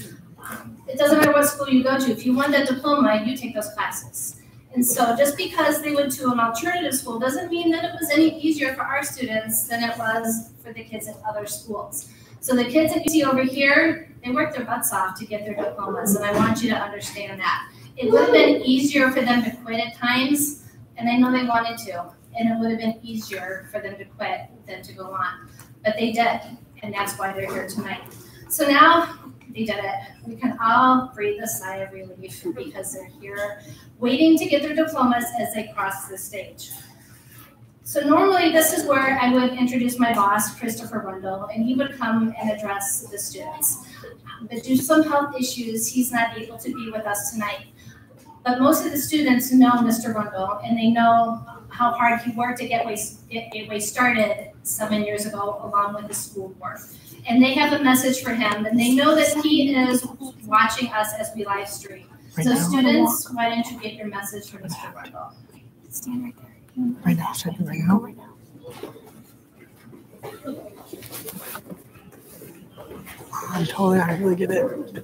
It doesn't matter what school you go to. If you want that diploma, you take those classes. And so just because they went to an alternative school doesn't mean that it was any easier for our students than it was for the kids at other schools. So the kids that you see over here, they worked their butts off to get their diplomas, and I want you to understand that. It would have been easier for them to quit at times, and I know they wanted to, and it would have been easier for them to quit than to go on. But they did, and that's why they're here tonight. So now they did it. We can all breathe a sigh of relief because they're here waiting to get their diplomas as they cross the stage. So normally this is where I would introduce my boss, Christopher Rundle, and he would come and address the students. But due to some health issues, he's not able to be with us tonight. But most of the students know Mr. Rundle, and they know how hard he worked to get Gateway started 7 years ago along with the school board. And they have a message for him, and they know that he is watching us as we live stream. So students, why don't you get your message for Mr. Rundle? Stand right there. Right now, should I do right now? Right now. I'm totally not gonna get it.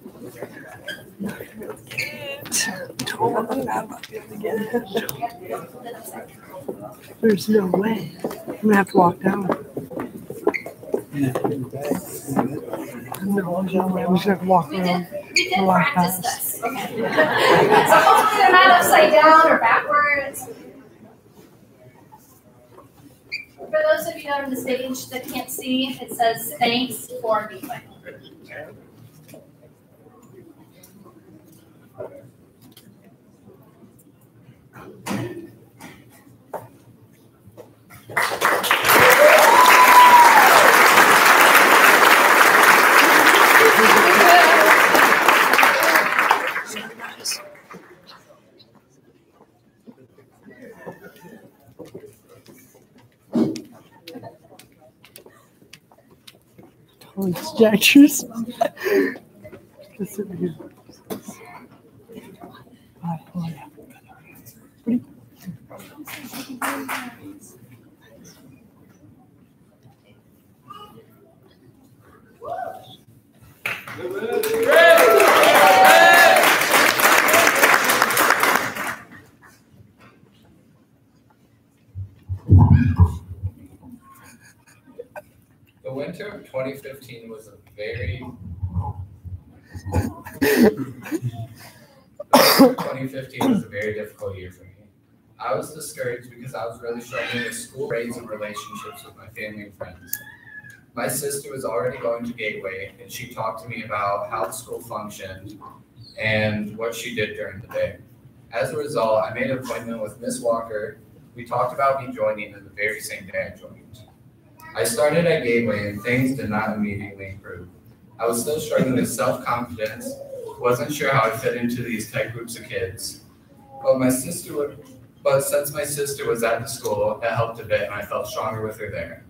Totally not about to be able to get it. There's no way. I'm gonna have to walk down. No, there's no way. I'm just gonna have to walk around. We did practice this. Okay. So hopefully they're not upside down or backwards. For those of you on the stage that can't see, it says thanks for Gateway. Conjectures. Just over here. The winter of 2015 was a very 2015 was a very difficult year for me. I was discouraged because I was really struggling with school grades and relationships with my family and friends. My sister was already going to Gateway, and she talked to me about how the school functioned and what she did during the day. As a result, I made an appointment with Miss Walker. We talked about me joining and the very same day I joined. I started at Gateway and things did not immediately improve. I was still struggling with self-confidence, wasn't sure how I fit into these tight groups of kids. But since my sister was at the school, it helped a bit and I felt stronger with her there.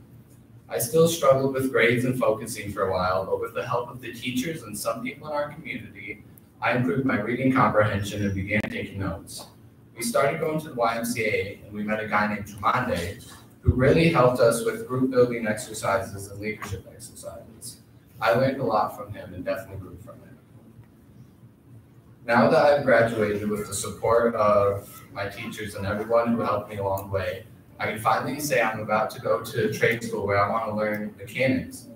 I still struggled with grades and focusing for a while, but with the help of the teachers and some people in our community, I improved my reading comprehension and began taking notes. We started going to the YMCA and we met a guy named Jamande, who really helped us with group building exercises and leadership exercises. I learned a lot from him and definitely grew from it. Now that I've graduated with the support of my teachers and everyone who helped me along the way, I can finally say I'm about to go to trade school where I want to learn mechanics.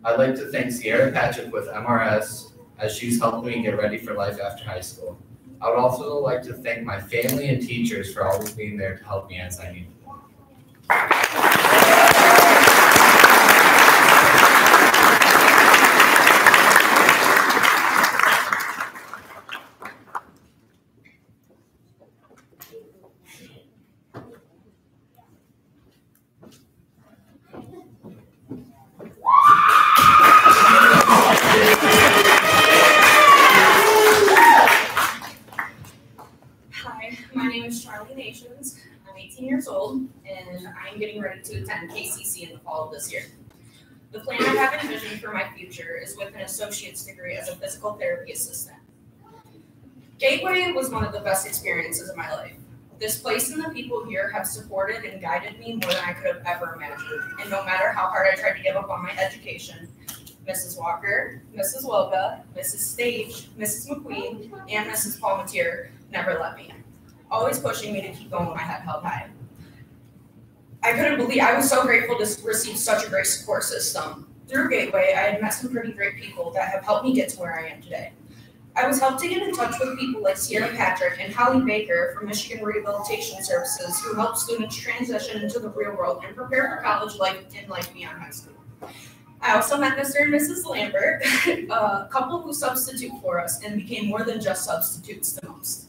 I'd like to thank Sierra Patrick with MRS as she's helped me get ready for life after high school. I would also like to thank my family and teachers for always being there to help me as I needed. Hi, my name is Charlie Nations. I'm 18 years old, and I'm getting ready to attend KCC in the fall of this year. The plan I have envisioned for my future is with an associate's degree as a physical therapy assistant. Gateway was one of the best experiences of my life. This place and the people here have supported and guided me more than I could have ever imagined, and no matter how hard I tried to give up on my education, Mrs. Walker, Mrs. Wilga, Mrs. Stage, Mrs. McQueen, and Mrs. Palmetier never let me, always pushing me to keep going with my head held high. I was so grateful to receive such a great support system. Through Gateway, I had met some pretty great people that have helped me get to where I am today. I was helped to get in touch with people like Sierra Patrick and Holly Baker from Michigan Rehabilitation Services, who help students transition into the real world and prepare for college life and life beyond high school. I also met Mr. and Mrs. Lambert, a couple who substitute for us and became more than just substitutes to most.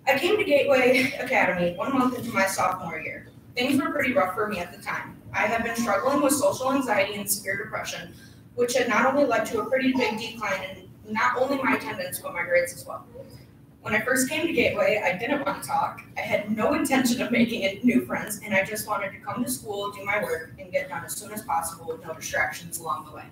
I came to Gateway Academy 1 month into my sophomore year. Things were pretty rough for me at the time. I had been struggling with social anxiety and severe depression, which had not only led to a pretty big decline in not only my attendance, but my grades as well. When I first came to Gateway, I didn't want to talk. I had no intention of making new friends, and I just wanted to come to school, do my work, and get done as soon as possible with no distractions along the way.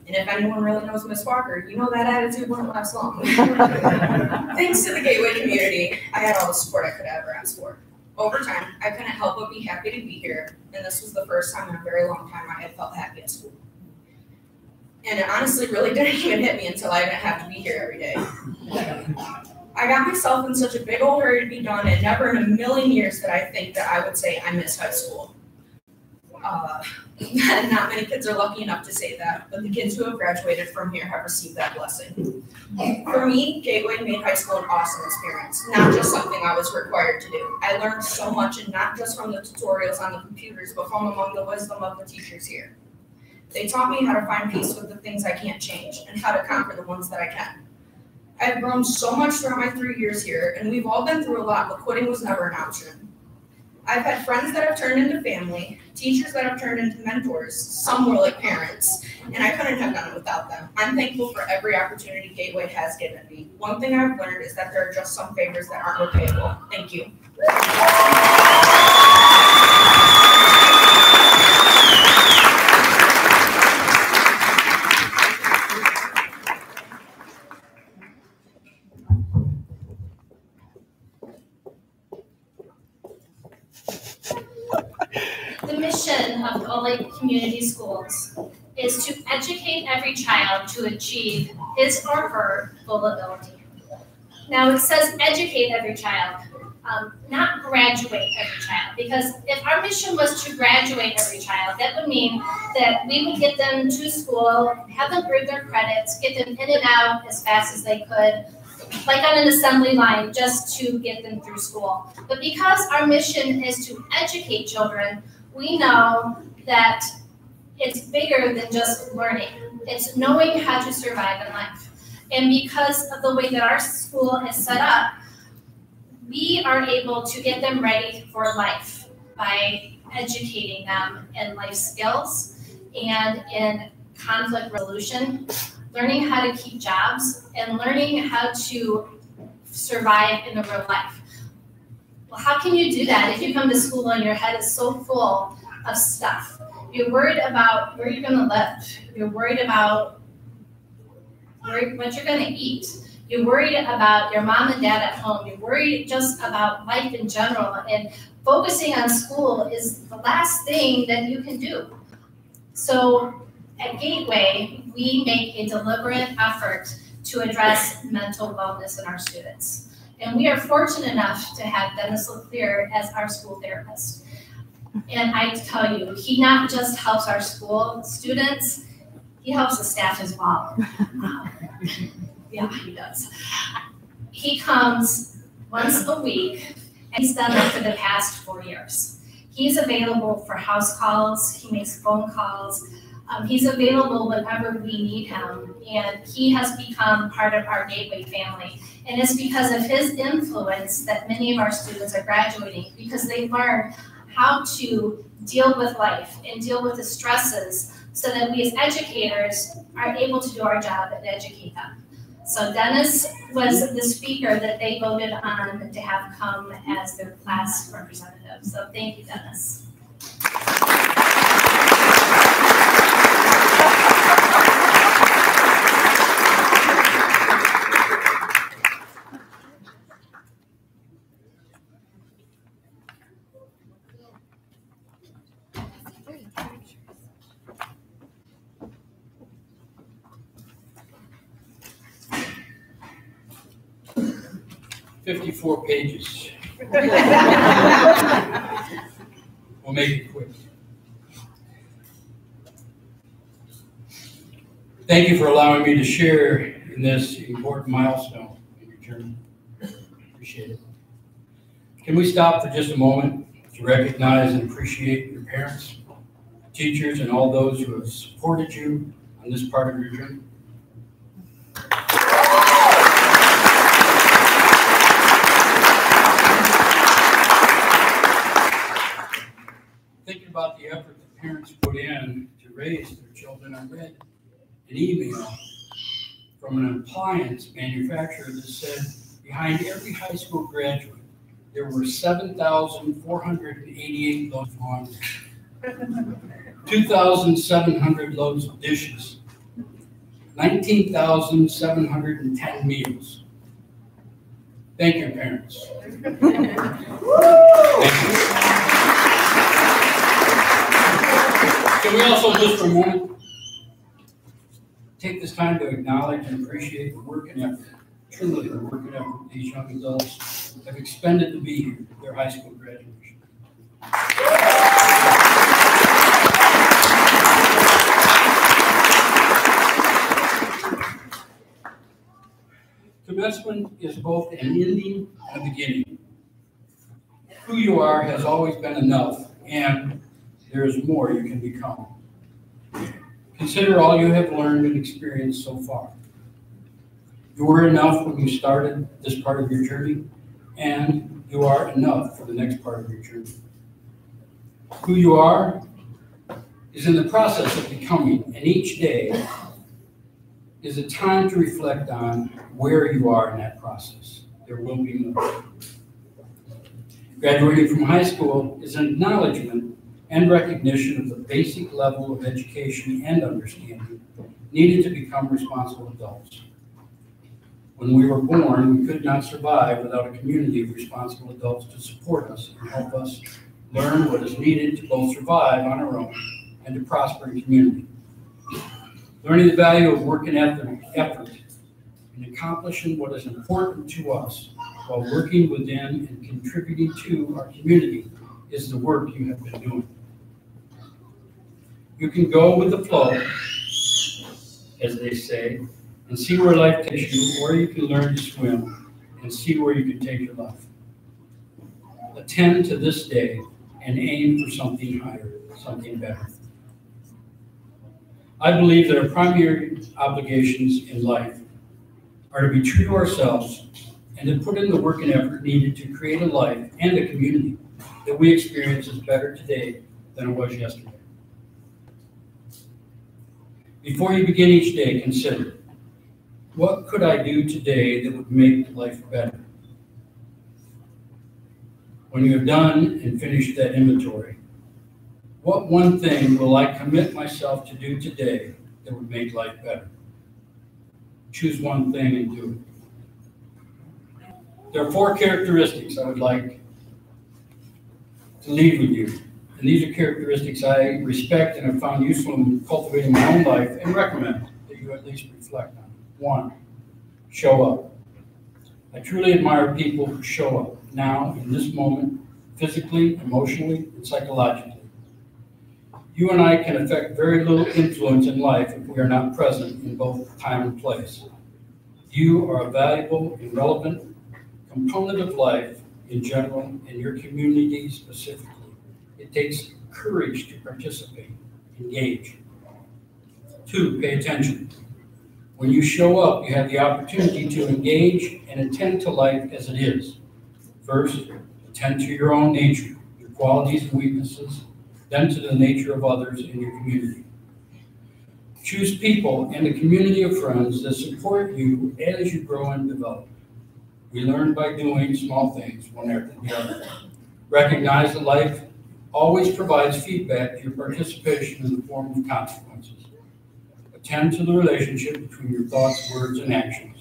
And if anyone really knows Miss Walker, you know that attitude wouldn't last long. Thanks to the Gateway community, I had all the support I could ever ask for. Over time, I couldn't help but be happy to be here, and this was the first time in a very long time I had felt happy at school. And it honestly really didn't even hit me until I didn't have to be here every day. I got myself in such a big old hurry to be done, and never in a million years did I think that I would say I miss high school. Not many kids are lucky enough to say that, but the kids who have graduated from here have received that blessing. For me, Gateway made high school an awesome experience, not just something I was required to do. I learned so much, and not just from the tutorials on the computers, but from among the wisdom of the teachers here. They taught me how to find peace with the things I can't change, and how to conquer the ones that I can. I've grown so much throughout my 3 years here, and we've all been through a lot, but quitting was never an option. I've had friends that have turned into family, teachers that have turned into mentors, some were like parents, and I couldn't have done it without them. I'm thankful for every opportunity Gateway has given me. One thing I've learned is that there are just some favors that aren't repayable. Thank you. The mission of Cold Lake Community Schools is to educate every child to achieve his or her full ability. Now it says educate every child, not graduate every child, because if our mission was to graduate every child, that would mean that we would get them to school, have them earn their credits, get them in and out as fast as they could, like on an assembly line, just to get them through school. But because our mission is to educate children, we know that it's bigger than just learning. It's knowing how to survive in life. And because of the way that our school is set up, we are able to get them ready for life by educating them in life skills and in conflict resolution, learning how to keep jobs, and learning how to survive in the real life. Well, how can you do that if you come to school and your head is so full of stuff? You're worried about where you're going to live. You're worried about what you're going to eat. You're worried about your mom and dad at home. You're worried just about life in general. And focusing on school is the last thing that you can do. So at Gateway, we make a deliberate effort to address mental wellness in our students. And we are fortunate enough to have Dennis LeClaire as our school therapist. And I tell you, he not just helps our school students, he helps the staff as well. Yeah, he does. He comes once a week, and he's done that for the past 4 years. He's available for house calls, he makes phone calls, he's available whenever we need him, and he has become part of our Gateway family. And it's because of his influence that many of our students are graduating, because they learn how to deal with life and deal with the stresses so that we as educators are able to do our job and educate them. So Dennis was the speaker that they voted on to have come as their class representative. So thank you, Dennis. 54 pages. We'll make it quick. Thank you for allowing me to share in this important milestone in your journey. Appreciate it. Can we stop for just a moment to recognize and appreciate your parents? teachers, and all those who have supported you on this part of your journey. Thinking about the effort that parents put in to raise their children, I read an email from an appliance manufacturer that said behind every high school graduate, there were 7,488 loads of laundry, 2,700 loads of dishes, 19,710 meals. Thank you, parents. Thank you. Can we also just for a moment take this time to acknowledge and appreciate the work and effort, truly the work and effort these young adults have expended to be here at their high school graduation. Commencement is both an ending and a beginning. Who you are has always been enough, and there is more you can become. Consider all you have learned and experienced so far. You were enough when you started this part of your journey, and you are enough for the next part of your journey. Who you are is in the process of becoming, and each day is a time to reflect on where you are in that process. There will be more. Graduating from high school is an acknowledgement and recognition of the basic level of education and understanding needed to become responsible adults. When we were born, we could not survive without a community of responsible adults to support us and help us learn what is needed to both survive on our own and to prosper in community. Learning the value of work and effort in accomplishing what is important to us while working within and contributing to our community is the work you have been doing. You can go with the flow, as they say, and see where life takes you, or you can learn to swim and see where you can take your life. Attend to this day and aim for something higher, something better. I believe that our primary obligations in life are to be true to ourselves and to put in the work and effort needed to create a life and a community that we experience is better today than it was yesterday. Before you begin each day, consider, what could I do today that would make life better? When you have done and finished that inventory, what one thing will I commit myself to do today that would make life better? Choose one thing and do it. There are 4 characteristics I would like to leave with you. And these are characteristics I respect and have found useful in cultivating my own life and recommend that you at least reflect on. 1, show up. I truly admire people who show up now in this moment, physically, emotionally, and psychologically. You and I can affect very little influence in life if we are not present in both time and place. You are a valuable and relevant component of life in general and your community specifically. It takes courage to participate, engage. 2, pay attention. When you show up, you have the opportunity to engage and attend to life as it is. First, attend to your own nature, your qualities and weaknesses, then to the nature of others in your community. Choose people and a community of friends that support you as you grow and develop. We learn by doing small things, one after the other. Recognize that life always provides feedback to your participation in the form of consequences. Attend to the relationship between your thoughts, words, and actions.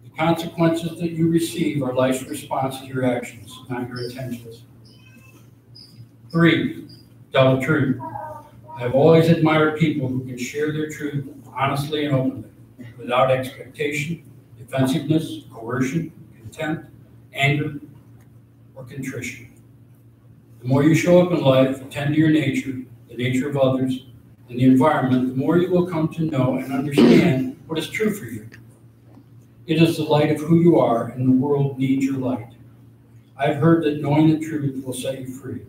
The consequences that you receive are life's response to your actions, not your intentions. 3, tell the truth. I have always admired people who can share their truth honestly and openly, without expectation, defensiveness, coercion, contempt, anger, or contrition. The more you show up in life, attend to your nature, the nature of others, and the environment, the more you will come to know and understand what is true for you. It is the light of who you are, and the world needs your light. I've heard that knowing the truth will set you free.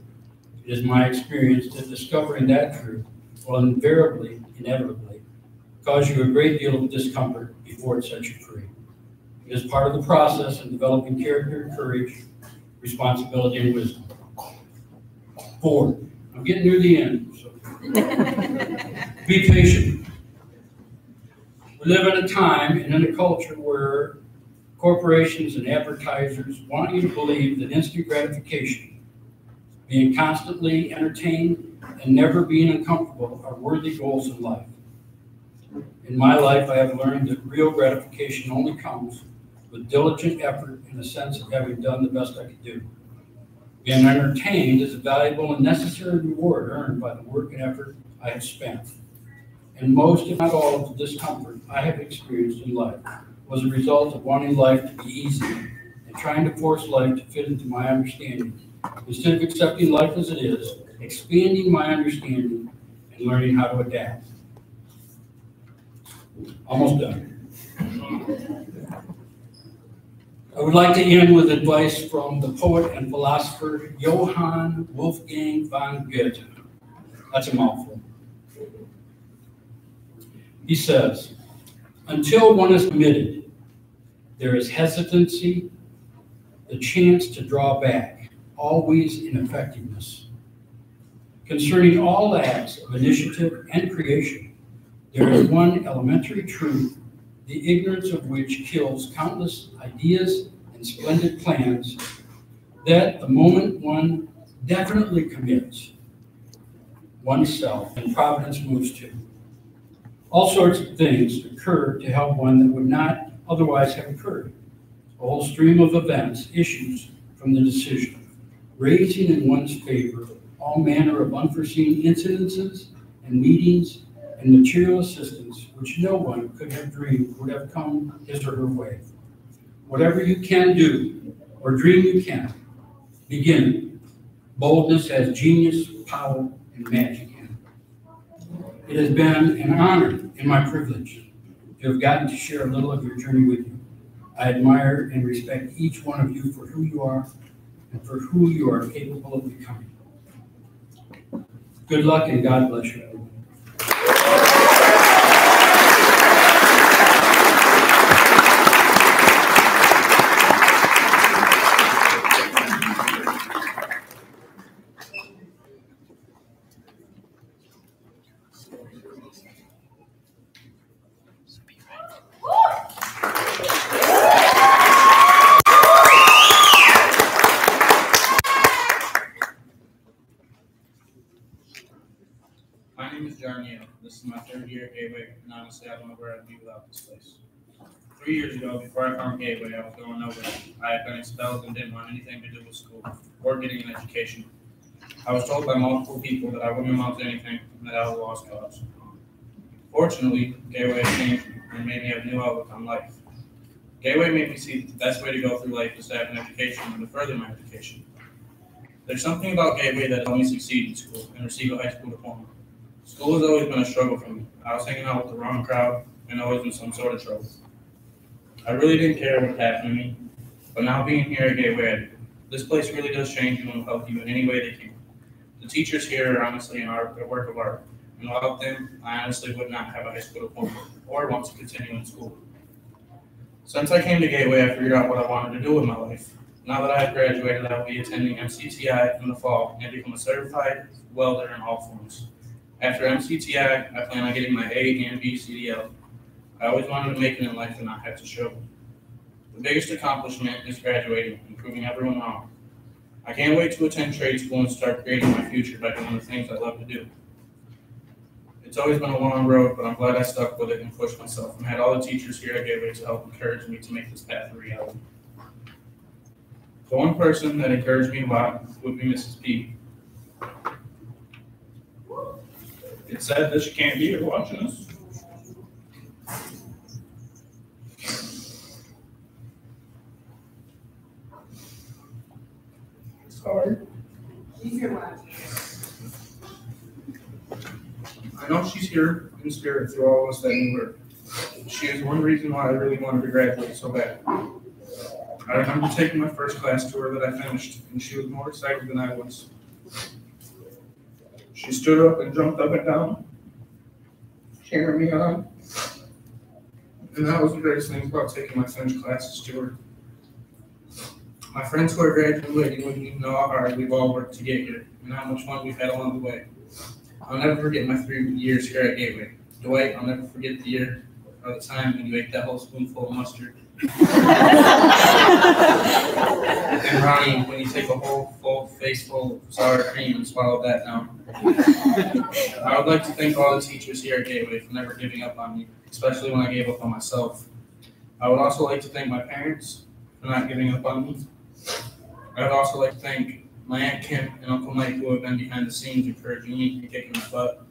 It is my experience that discovering that truth will invariably, inevitably, cause you a great deal of discomfort before it sets you free. It is part of the process of developing character, courage, responsibility, and wisdom. 4, I'm getting near the end. So. Be patient. We live in a time and in a culture where corporations and advertisers want you to believe that instant gratification, being constantly entertained, and never being uncomfortable are worthy goals in life. In my life, I have learned that real gratification only comes with diligent effort and a sense of having done the best I could do. Being entertained is a valuable and necessary reward earned by the work and effort I have spent. And most, if not all, of the discomfort I have experienced in life was a result of wanting life to be easy and trying to force life to fit into my understanding, instead of accepting life as it is, expanding my understanding, and learning how to adapt. Almost done. I would like to end with advice from the poet and philosopher Johann Wolfgang von Goethe. That's a mouthful. He says, until one is committed, there is hesitancy, the chance to draw back, always ineffectiveness. Concerning all acts of initiative and creation, there is one elementary truth, the ignorance of which kills countless ideas and splendid plans, that the moment one definitely commits oneself and providence moves to. All sorts of things occur to help one that would not otherwise have occurred. A whole stream of events issues from the decision, raising in one's favor all manner of unforeseen incidences and meetings and material assistance which no one could have dreamed would have come his or her way. Whatever you can do, or dream you can, begin. Boldness has genius, power, and magic in it. It has been an honor and my privilege to have gotten to share a little of your journey with you. I admire and respect each one of you for who you are and for who you are capable of becoming. Good luck and God bless you. This is my 3rd year at Gateway, and honestly, I don't know where I'd be without this place. 3 years ago, before I found Gateway, I was going nowhere. I had been expelled and didn't want anything to do with school or getting an education. I was told by multiple people that I wouldn't amount to anything and that I was a lost cause. Fortunately, Gateway changed me and made me have a new outlook on life. Gateway made me see that the best way to go through life is to have an education and to further my education. There's something about Gateway that helped me succeed in school and receive a high school diploma. School has always been a struggle for me. I was hanging out with the wrong crowd and always in some sort of trouble. I really didn't care what happened to me, but now being here at Gateway, I do. This place really does change you and will help you in any way they can. The teachers here are honestly a work of art, and without them, I honestly would not have a high school diploma or want to continue in school. Since I came to Gateway, I figured out what I wanted to do with my life. Now that I have graduated, I will be attending MCTI in the fall and become a certified welder in all forms. After MCTI, I plan on getting my A and B CDL. I always wanted to make it in life and not have to struggle. The biggest accomplishment is graduating and proving everyone wrong. I can't wait to attend trade school and start creating my future by doing the things I love to do. It's always been a long road, but I'm glad I stuck with it and pushed myself and had all the teachers here at Gateway to help encourage me to make this path a reality. The one person that encouraged me a lot would be Mrs. P. It's sad that she can't be here watching us. It's hard. She's here watching. I know she's here in spirit through all of us that knew her. She is one reason why I really wanted to graduate so bad. I remember taking my first class tour that I finished, and she was more excited than I was. She stood up and jumped up and down, cheering me on. And that was the greatest thing about taking my French classes to her. My friends who are graduating wouldn't even know how hard we've all worked to get here and how much fun we've had along the way. I'll never forget my 3 years here at Gateway. Dwight, I'll never forget the year or the time when you ate that whole spoonful of mustard. And Ronnie, when you take a whole full face full of sour cream and swallow that down. I would like to thank all the teachers here at Gateway for never giving up on me, especially when I gave up on myself. I would also like to thank my parents for not giving up on me. I would also like to thank my Aunt Kim and Uncle Mike who have been behind the scenes encouraging me and kicking my butt.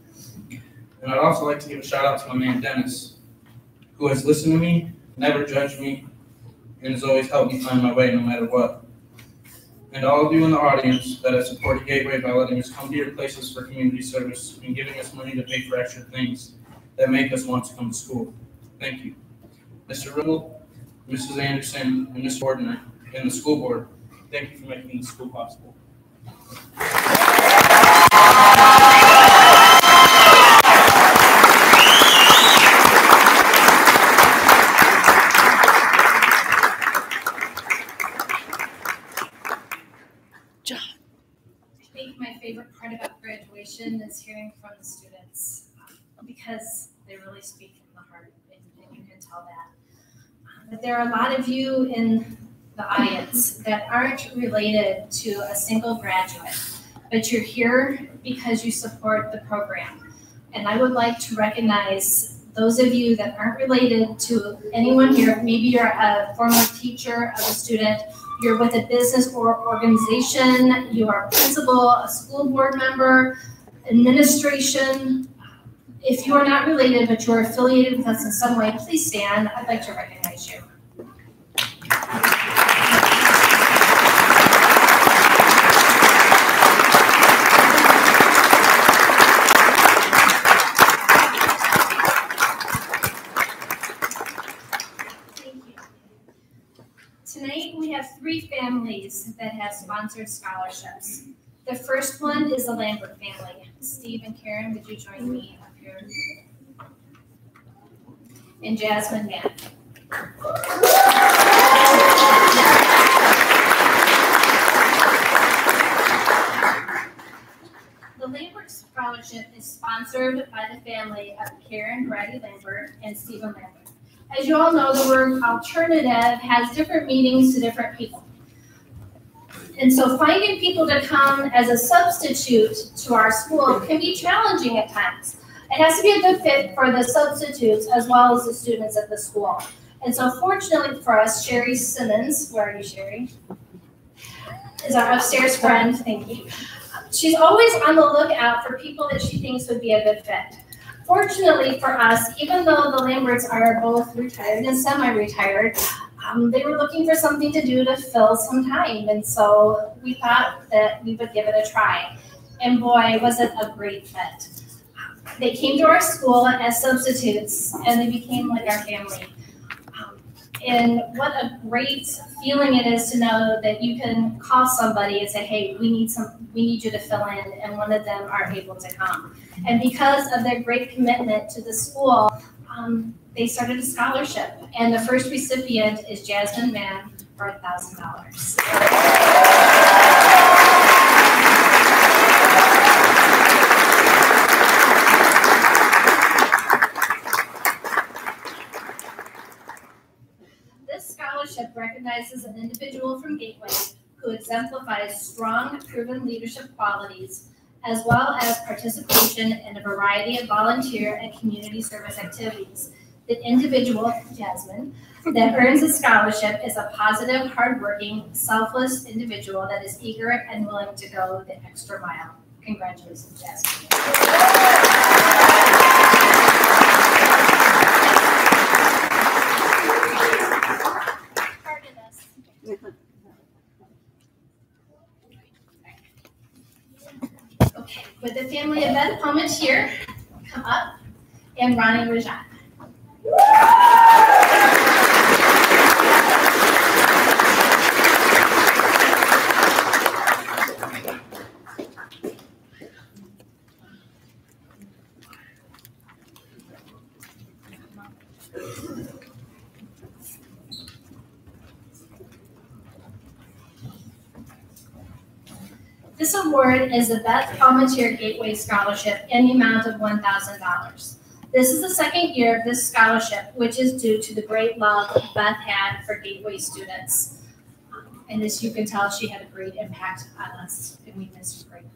And I'd also like to give a shout out to my man Dennis, who has listened to me, never judged me, and has always helped me find my way no matter what. And all of you in the audience that have supported Gateway by letting us come to your places for community service and giving us money to pay for extra things that make us want to come to school. Thank you. Mr. Riddle, Mrs. Anderson, and Mr. Ordner, and the school board, thank you for making the school possible. I think my favorite part about graduation is hearing from the students because they really speak from the heart, and you can tell that. But there are a lot of you in the audience that aren't related to a single graduate, but you're here because you support the program. And I would like to recognize those of you that aren't related to anyone here. Maybe you're a former teacher of a student, you're with a business or organization, you are a principal, a school board member, administration. If you are not related, but you're affiliated with us in some way, please stand. I'd like to recognize you. Tonight, we have 3 families that have sponsored scholarships. The first one is the Lambert family. Steve and Karen, would you join me up here? And Jasmine Mann. The Lambert Scholarship is sponsored by the family of Karen Brady Lambert and Stephen Lambert. As you all know, the word alternative has different meanings to different people. And so finding people to come as a substitute to our school can be challenging at times. It has to be a good fit for the substitutes as well as the students at the school. And so fortunately for us, Sherry Simmons, where are you, Sherry? Is our upstairs friend, thank you. She's always on the lookout for people that she thinks would be a good fit. Fortunately for us, even though the Lamberts are both retired and semi-retired, they were looking for something to do to fill some time. And so we thought that we would give it a try. And boy, was it a great fit. They came to our school as substitutes and they became like our family. And what a great feeling it is to know that you can call somebody and say, hey, we need you to fill in, and one of them are able to come. And because of their great commitment to the school, they started a scholarship. And the first recipient is Jasmine Mann for $1,000. Recognizes an individual from Gateway who exemplifies strong, proven leadership qualities, as well as participation in a variety of volunteer and community service activities. The individual, Jasmine, that earns a scholarship is a positive, hardworking, selfless individual that is eager and willing to go the extra mile. Congratulations, Jasmine. Okay, with the family of Beth Palmetier, come up, and Ronnie Rajat. award is the Beth Palmatier Gateway Scholarship in the amount of $1,000. This is the second year of this scholarship, which is due to the great love Beth had for Gateway students. And as you can tell, she had a great impact on us, and we missed her greatly.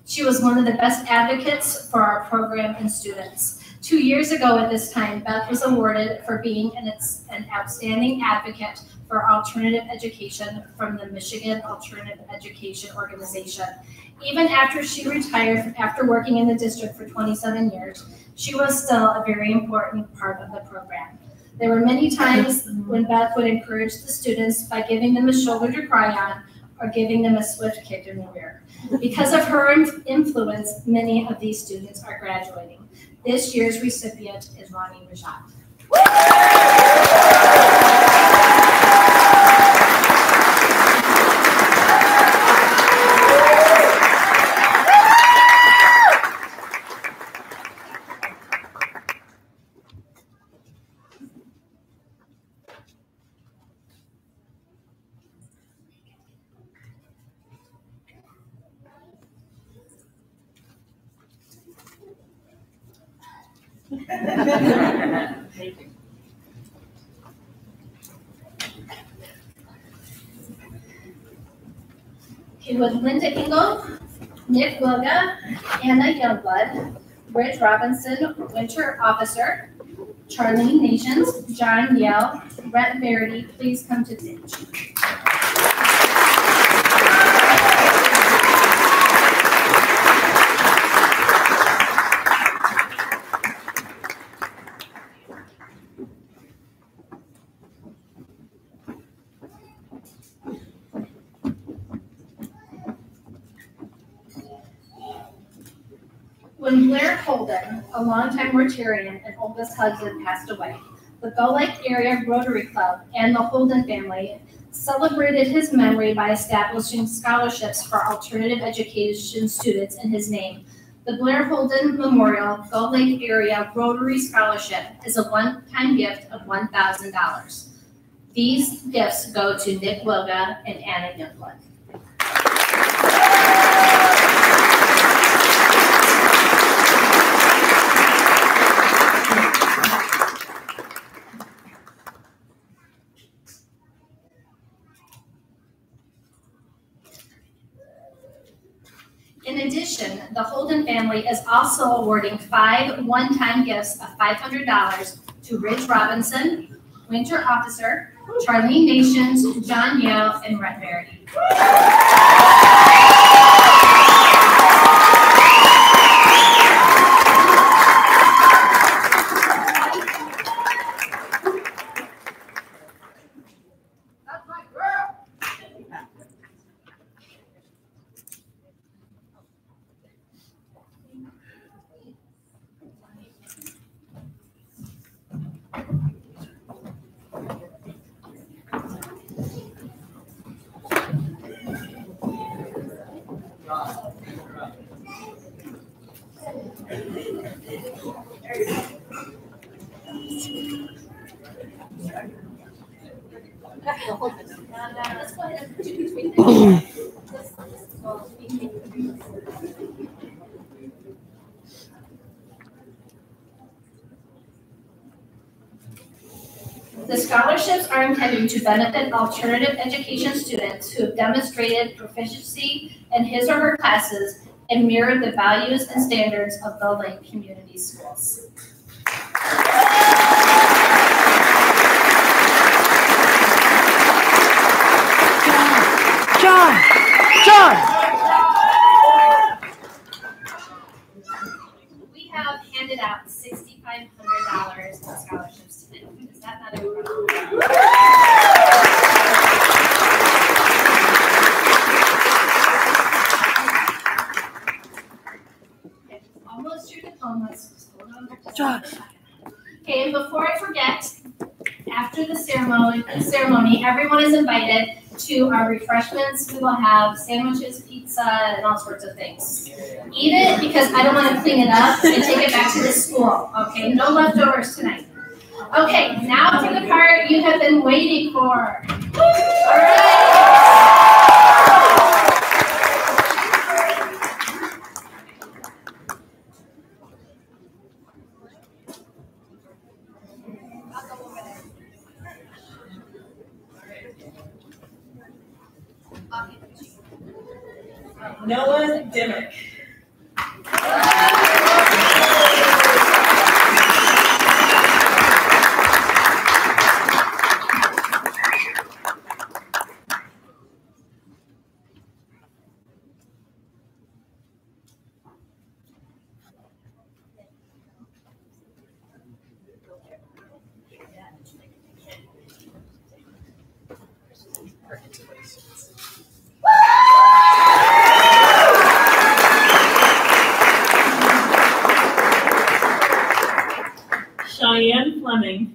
She was one of the best advocates for our program and students. 2 years ago at this time, Beth was awarded for being an outstanding advocate for alternative education from the Michigan Alternative Education Organization. Even after she retired after working in the district for 27 years, she was still a very important part of the program. There were many times when Beth would encourage the students by giving them a shoulder to cry on or giving them a swift kick in the rear. Because of her influence, many of these students are graduating. This year's recipient is Ronnie Rajat. Okay, with Linda Engel, Nick Wilga, Anna Youngblood, Bridge Robinson, Winter Officer, Charlene Nations, John Yell, Brett Verity, please come to stage. When Blair Holden, a longtime Rotarian and oldest husband, passed away, the Gull Lake Area Rotary Club and the Holden family celebrated his memory by establishing scholarships for alternative education students in his name. The Blair Holden Memorial Gull Lake Area Rotary Scholarship is a one-time gift of $1,000. These gifts go to Nick Wilga and Anna Youngblood. In addition, the Holden family is also awarding 5 one-time gifts of $500 to Rich Robinson, Winter Officer, Charlene Nations, John Yale, and Brett Verity. The scholarships are intended to benefit alternative education students who have demonstrated proficiency in his or her classes and mirror the values and standards of Gull Lake Community Schools. John! We have handed out $6,500 in scholarships today. Is that not a problem? Okay, almost your diplomas. Just hold on. John. Okay, and before I forget, after the ceremony, everyone is invited to our refreshments. We will have sandwiches, pizza, and all sorts of things. Eat it because I don't want to clean it up and take it back to the school. Okay, no leftovers tonight. Okay, now for the part you have been waiting for. All Noah Dimmick. Cheyenne Fleming.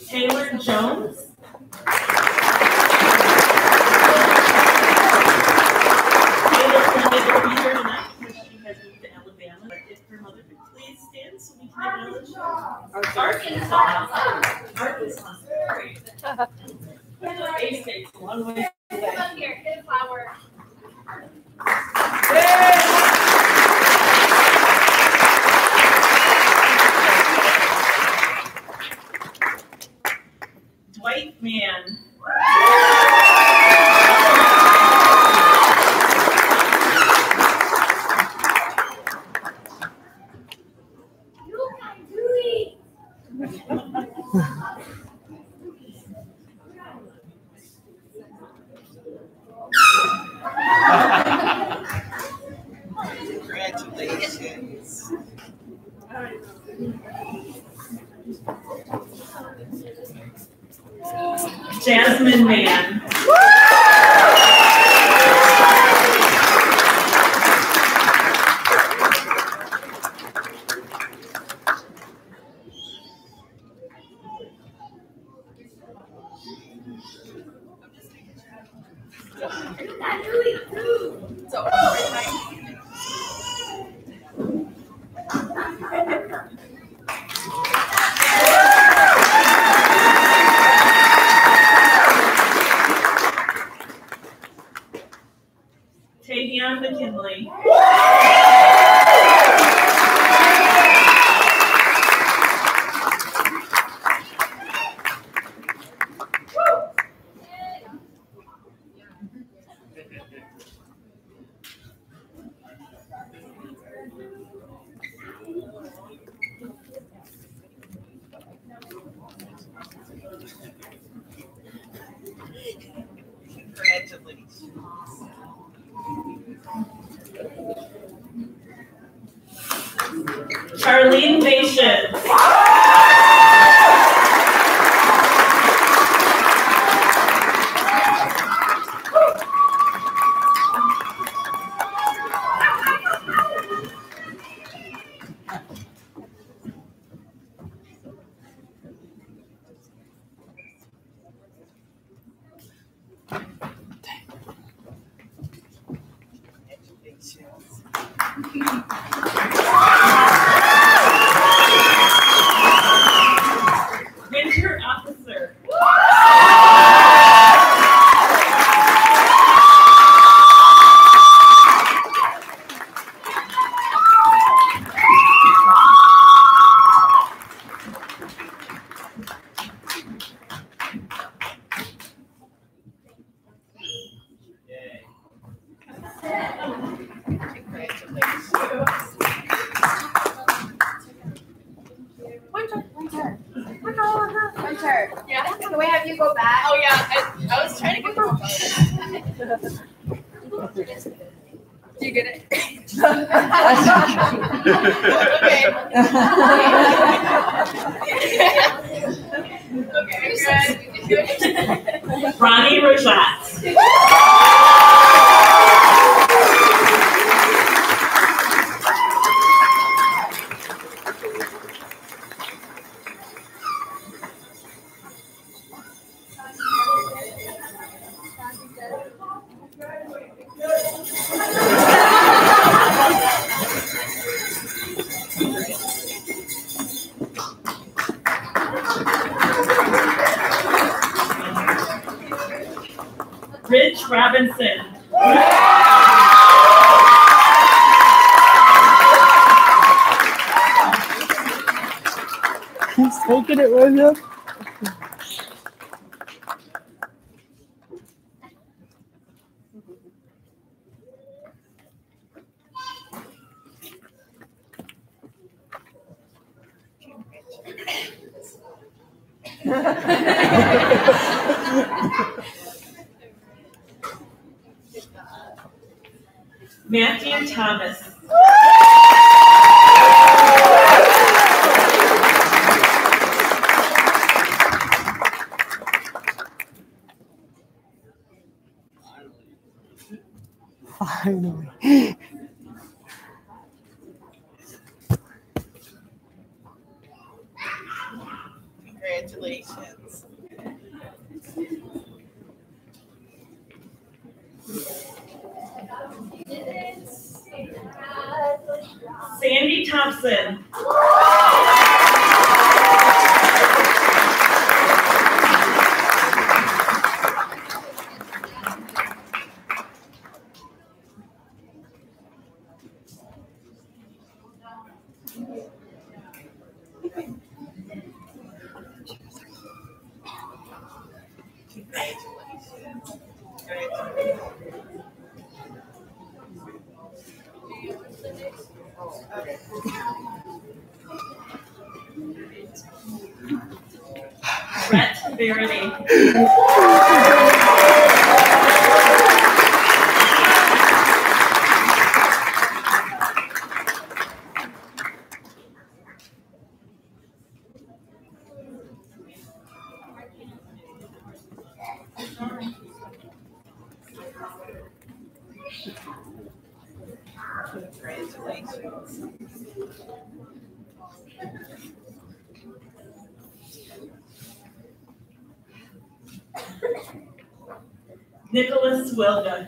Taylor Jones. Taylor wanted to be here tonight because she has moved to Alabama. But if her mother could please stand so we can get another shot. Arkansas. Arkansas. Sorry. A State's a long way away. Come up here, get a flower. Dwight Mann. Congratulations. Jasmine Mann. Tavion McKinley. Congratulations. Charlene Nation. Winter Officer. Winter. Yeah. Can we have you go back? Oh yeah, I was trying to get more photos. Do you get it? Okay. Ronnie Rajat. Rich Robinson. He's taking it with you. Matthew Thomas. Finally. Congratulations. Sandy Thompson. Brett Verity. Congratulations. Nicholas Wilga.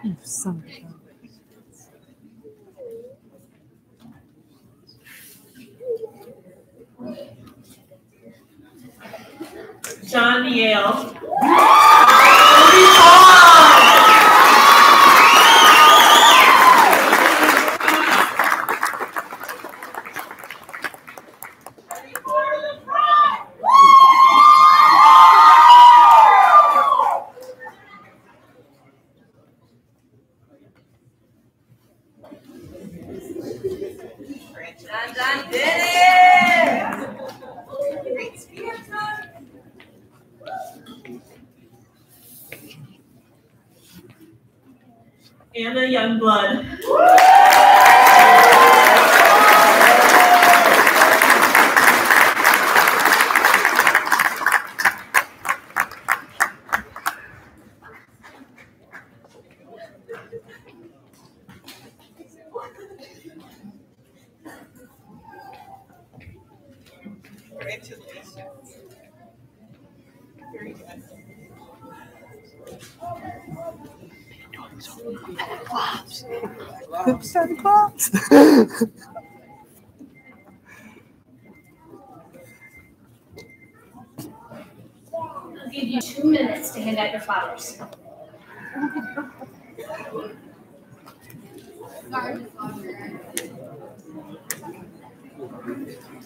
You son of a gun. John Yale. John did it! Great speech. Anna Youngblood. Congratulations. Very good. Flops. Hips and flops. I'll give you 2 minutes to hand out your flowers.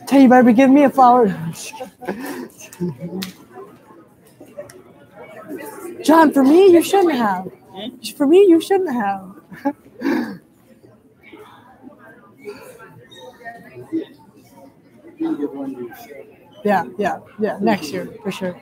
Tell you better be giving me a flower. John, for me, you shouldn't have. For me, you shouldn't have. Yeah. Next year for sure.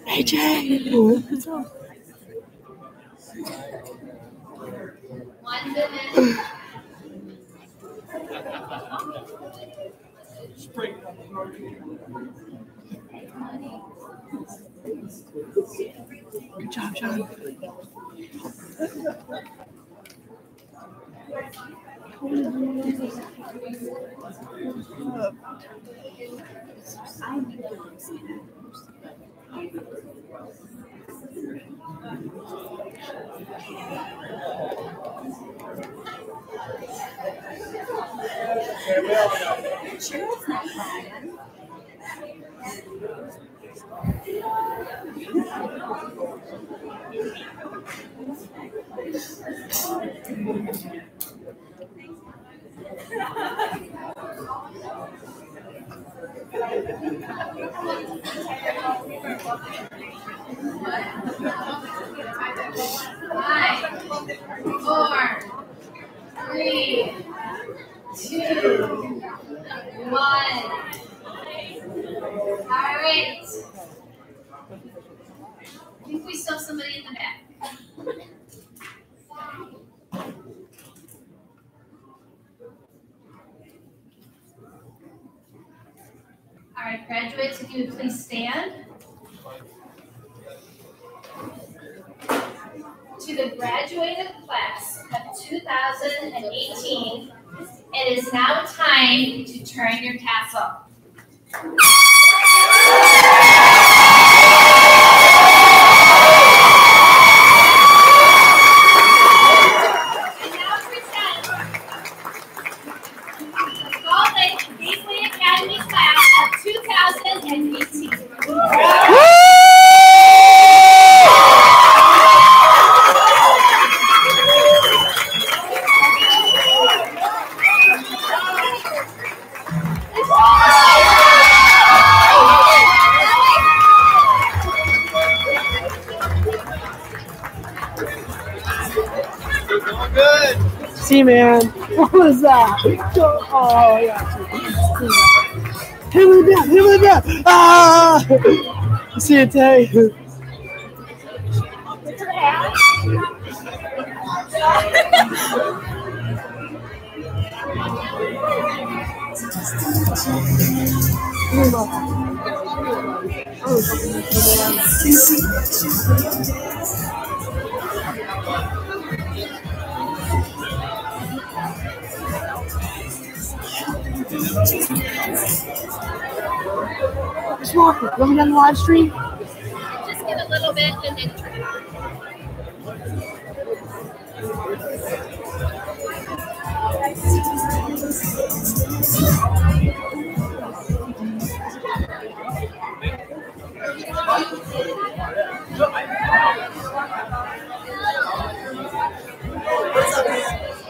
AJ, what's up? 1 minute. Good job, John. Five, 4, 3, 2, 1. All right. I think we still have somebody in the back. All right, graduates, if you would please stand. To the graduating class of 2018, it is now time to turn your tassel. And now present the Salt Lake Gateway Academy class of 2018. See, man, what was that? Oh, yeah. Hit with that. Ah! See you, Tay. Miss Walker, let me on the live stream. Just get a little bit and then turn it on.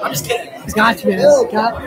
I'm just kidding. It's got you, man. It's got you.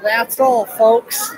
That's all, folks.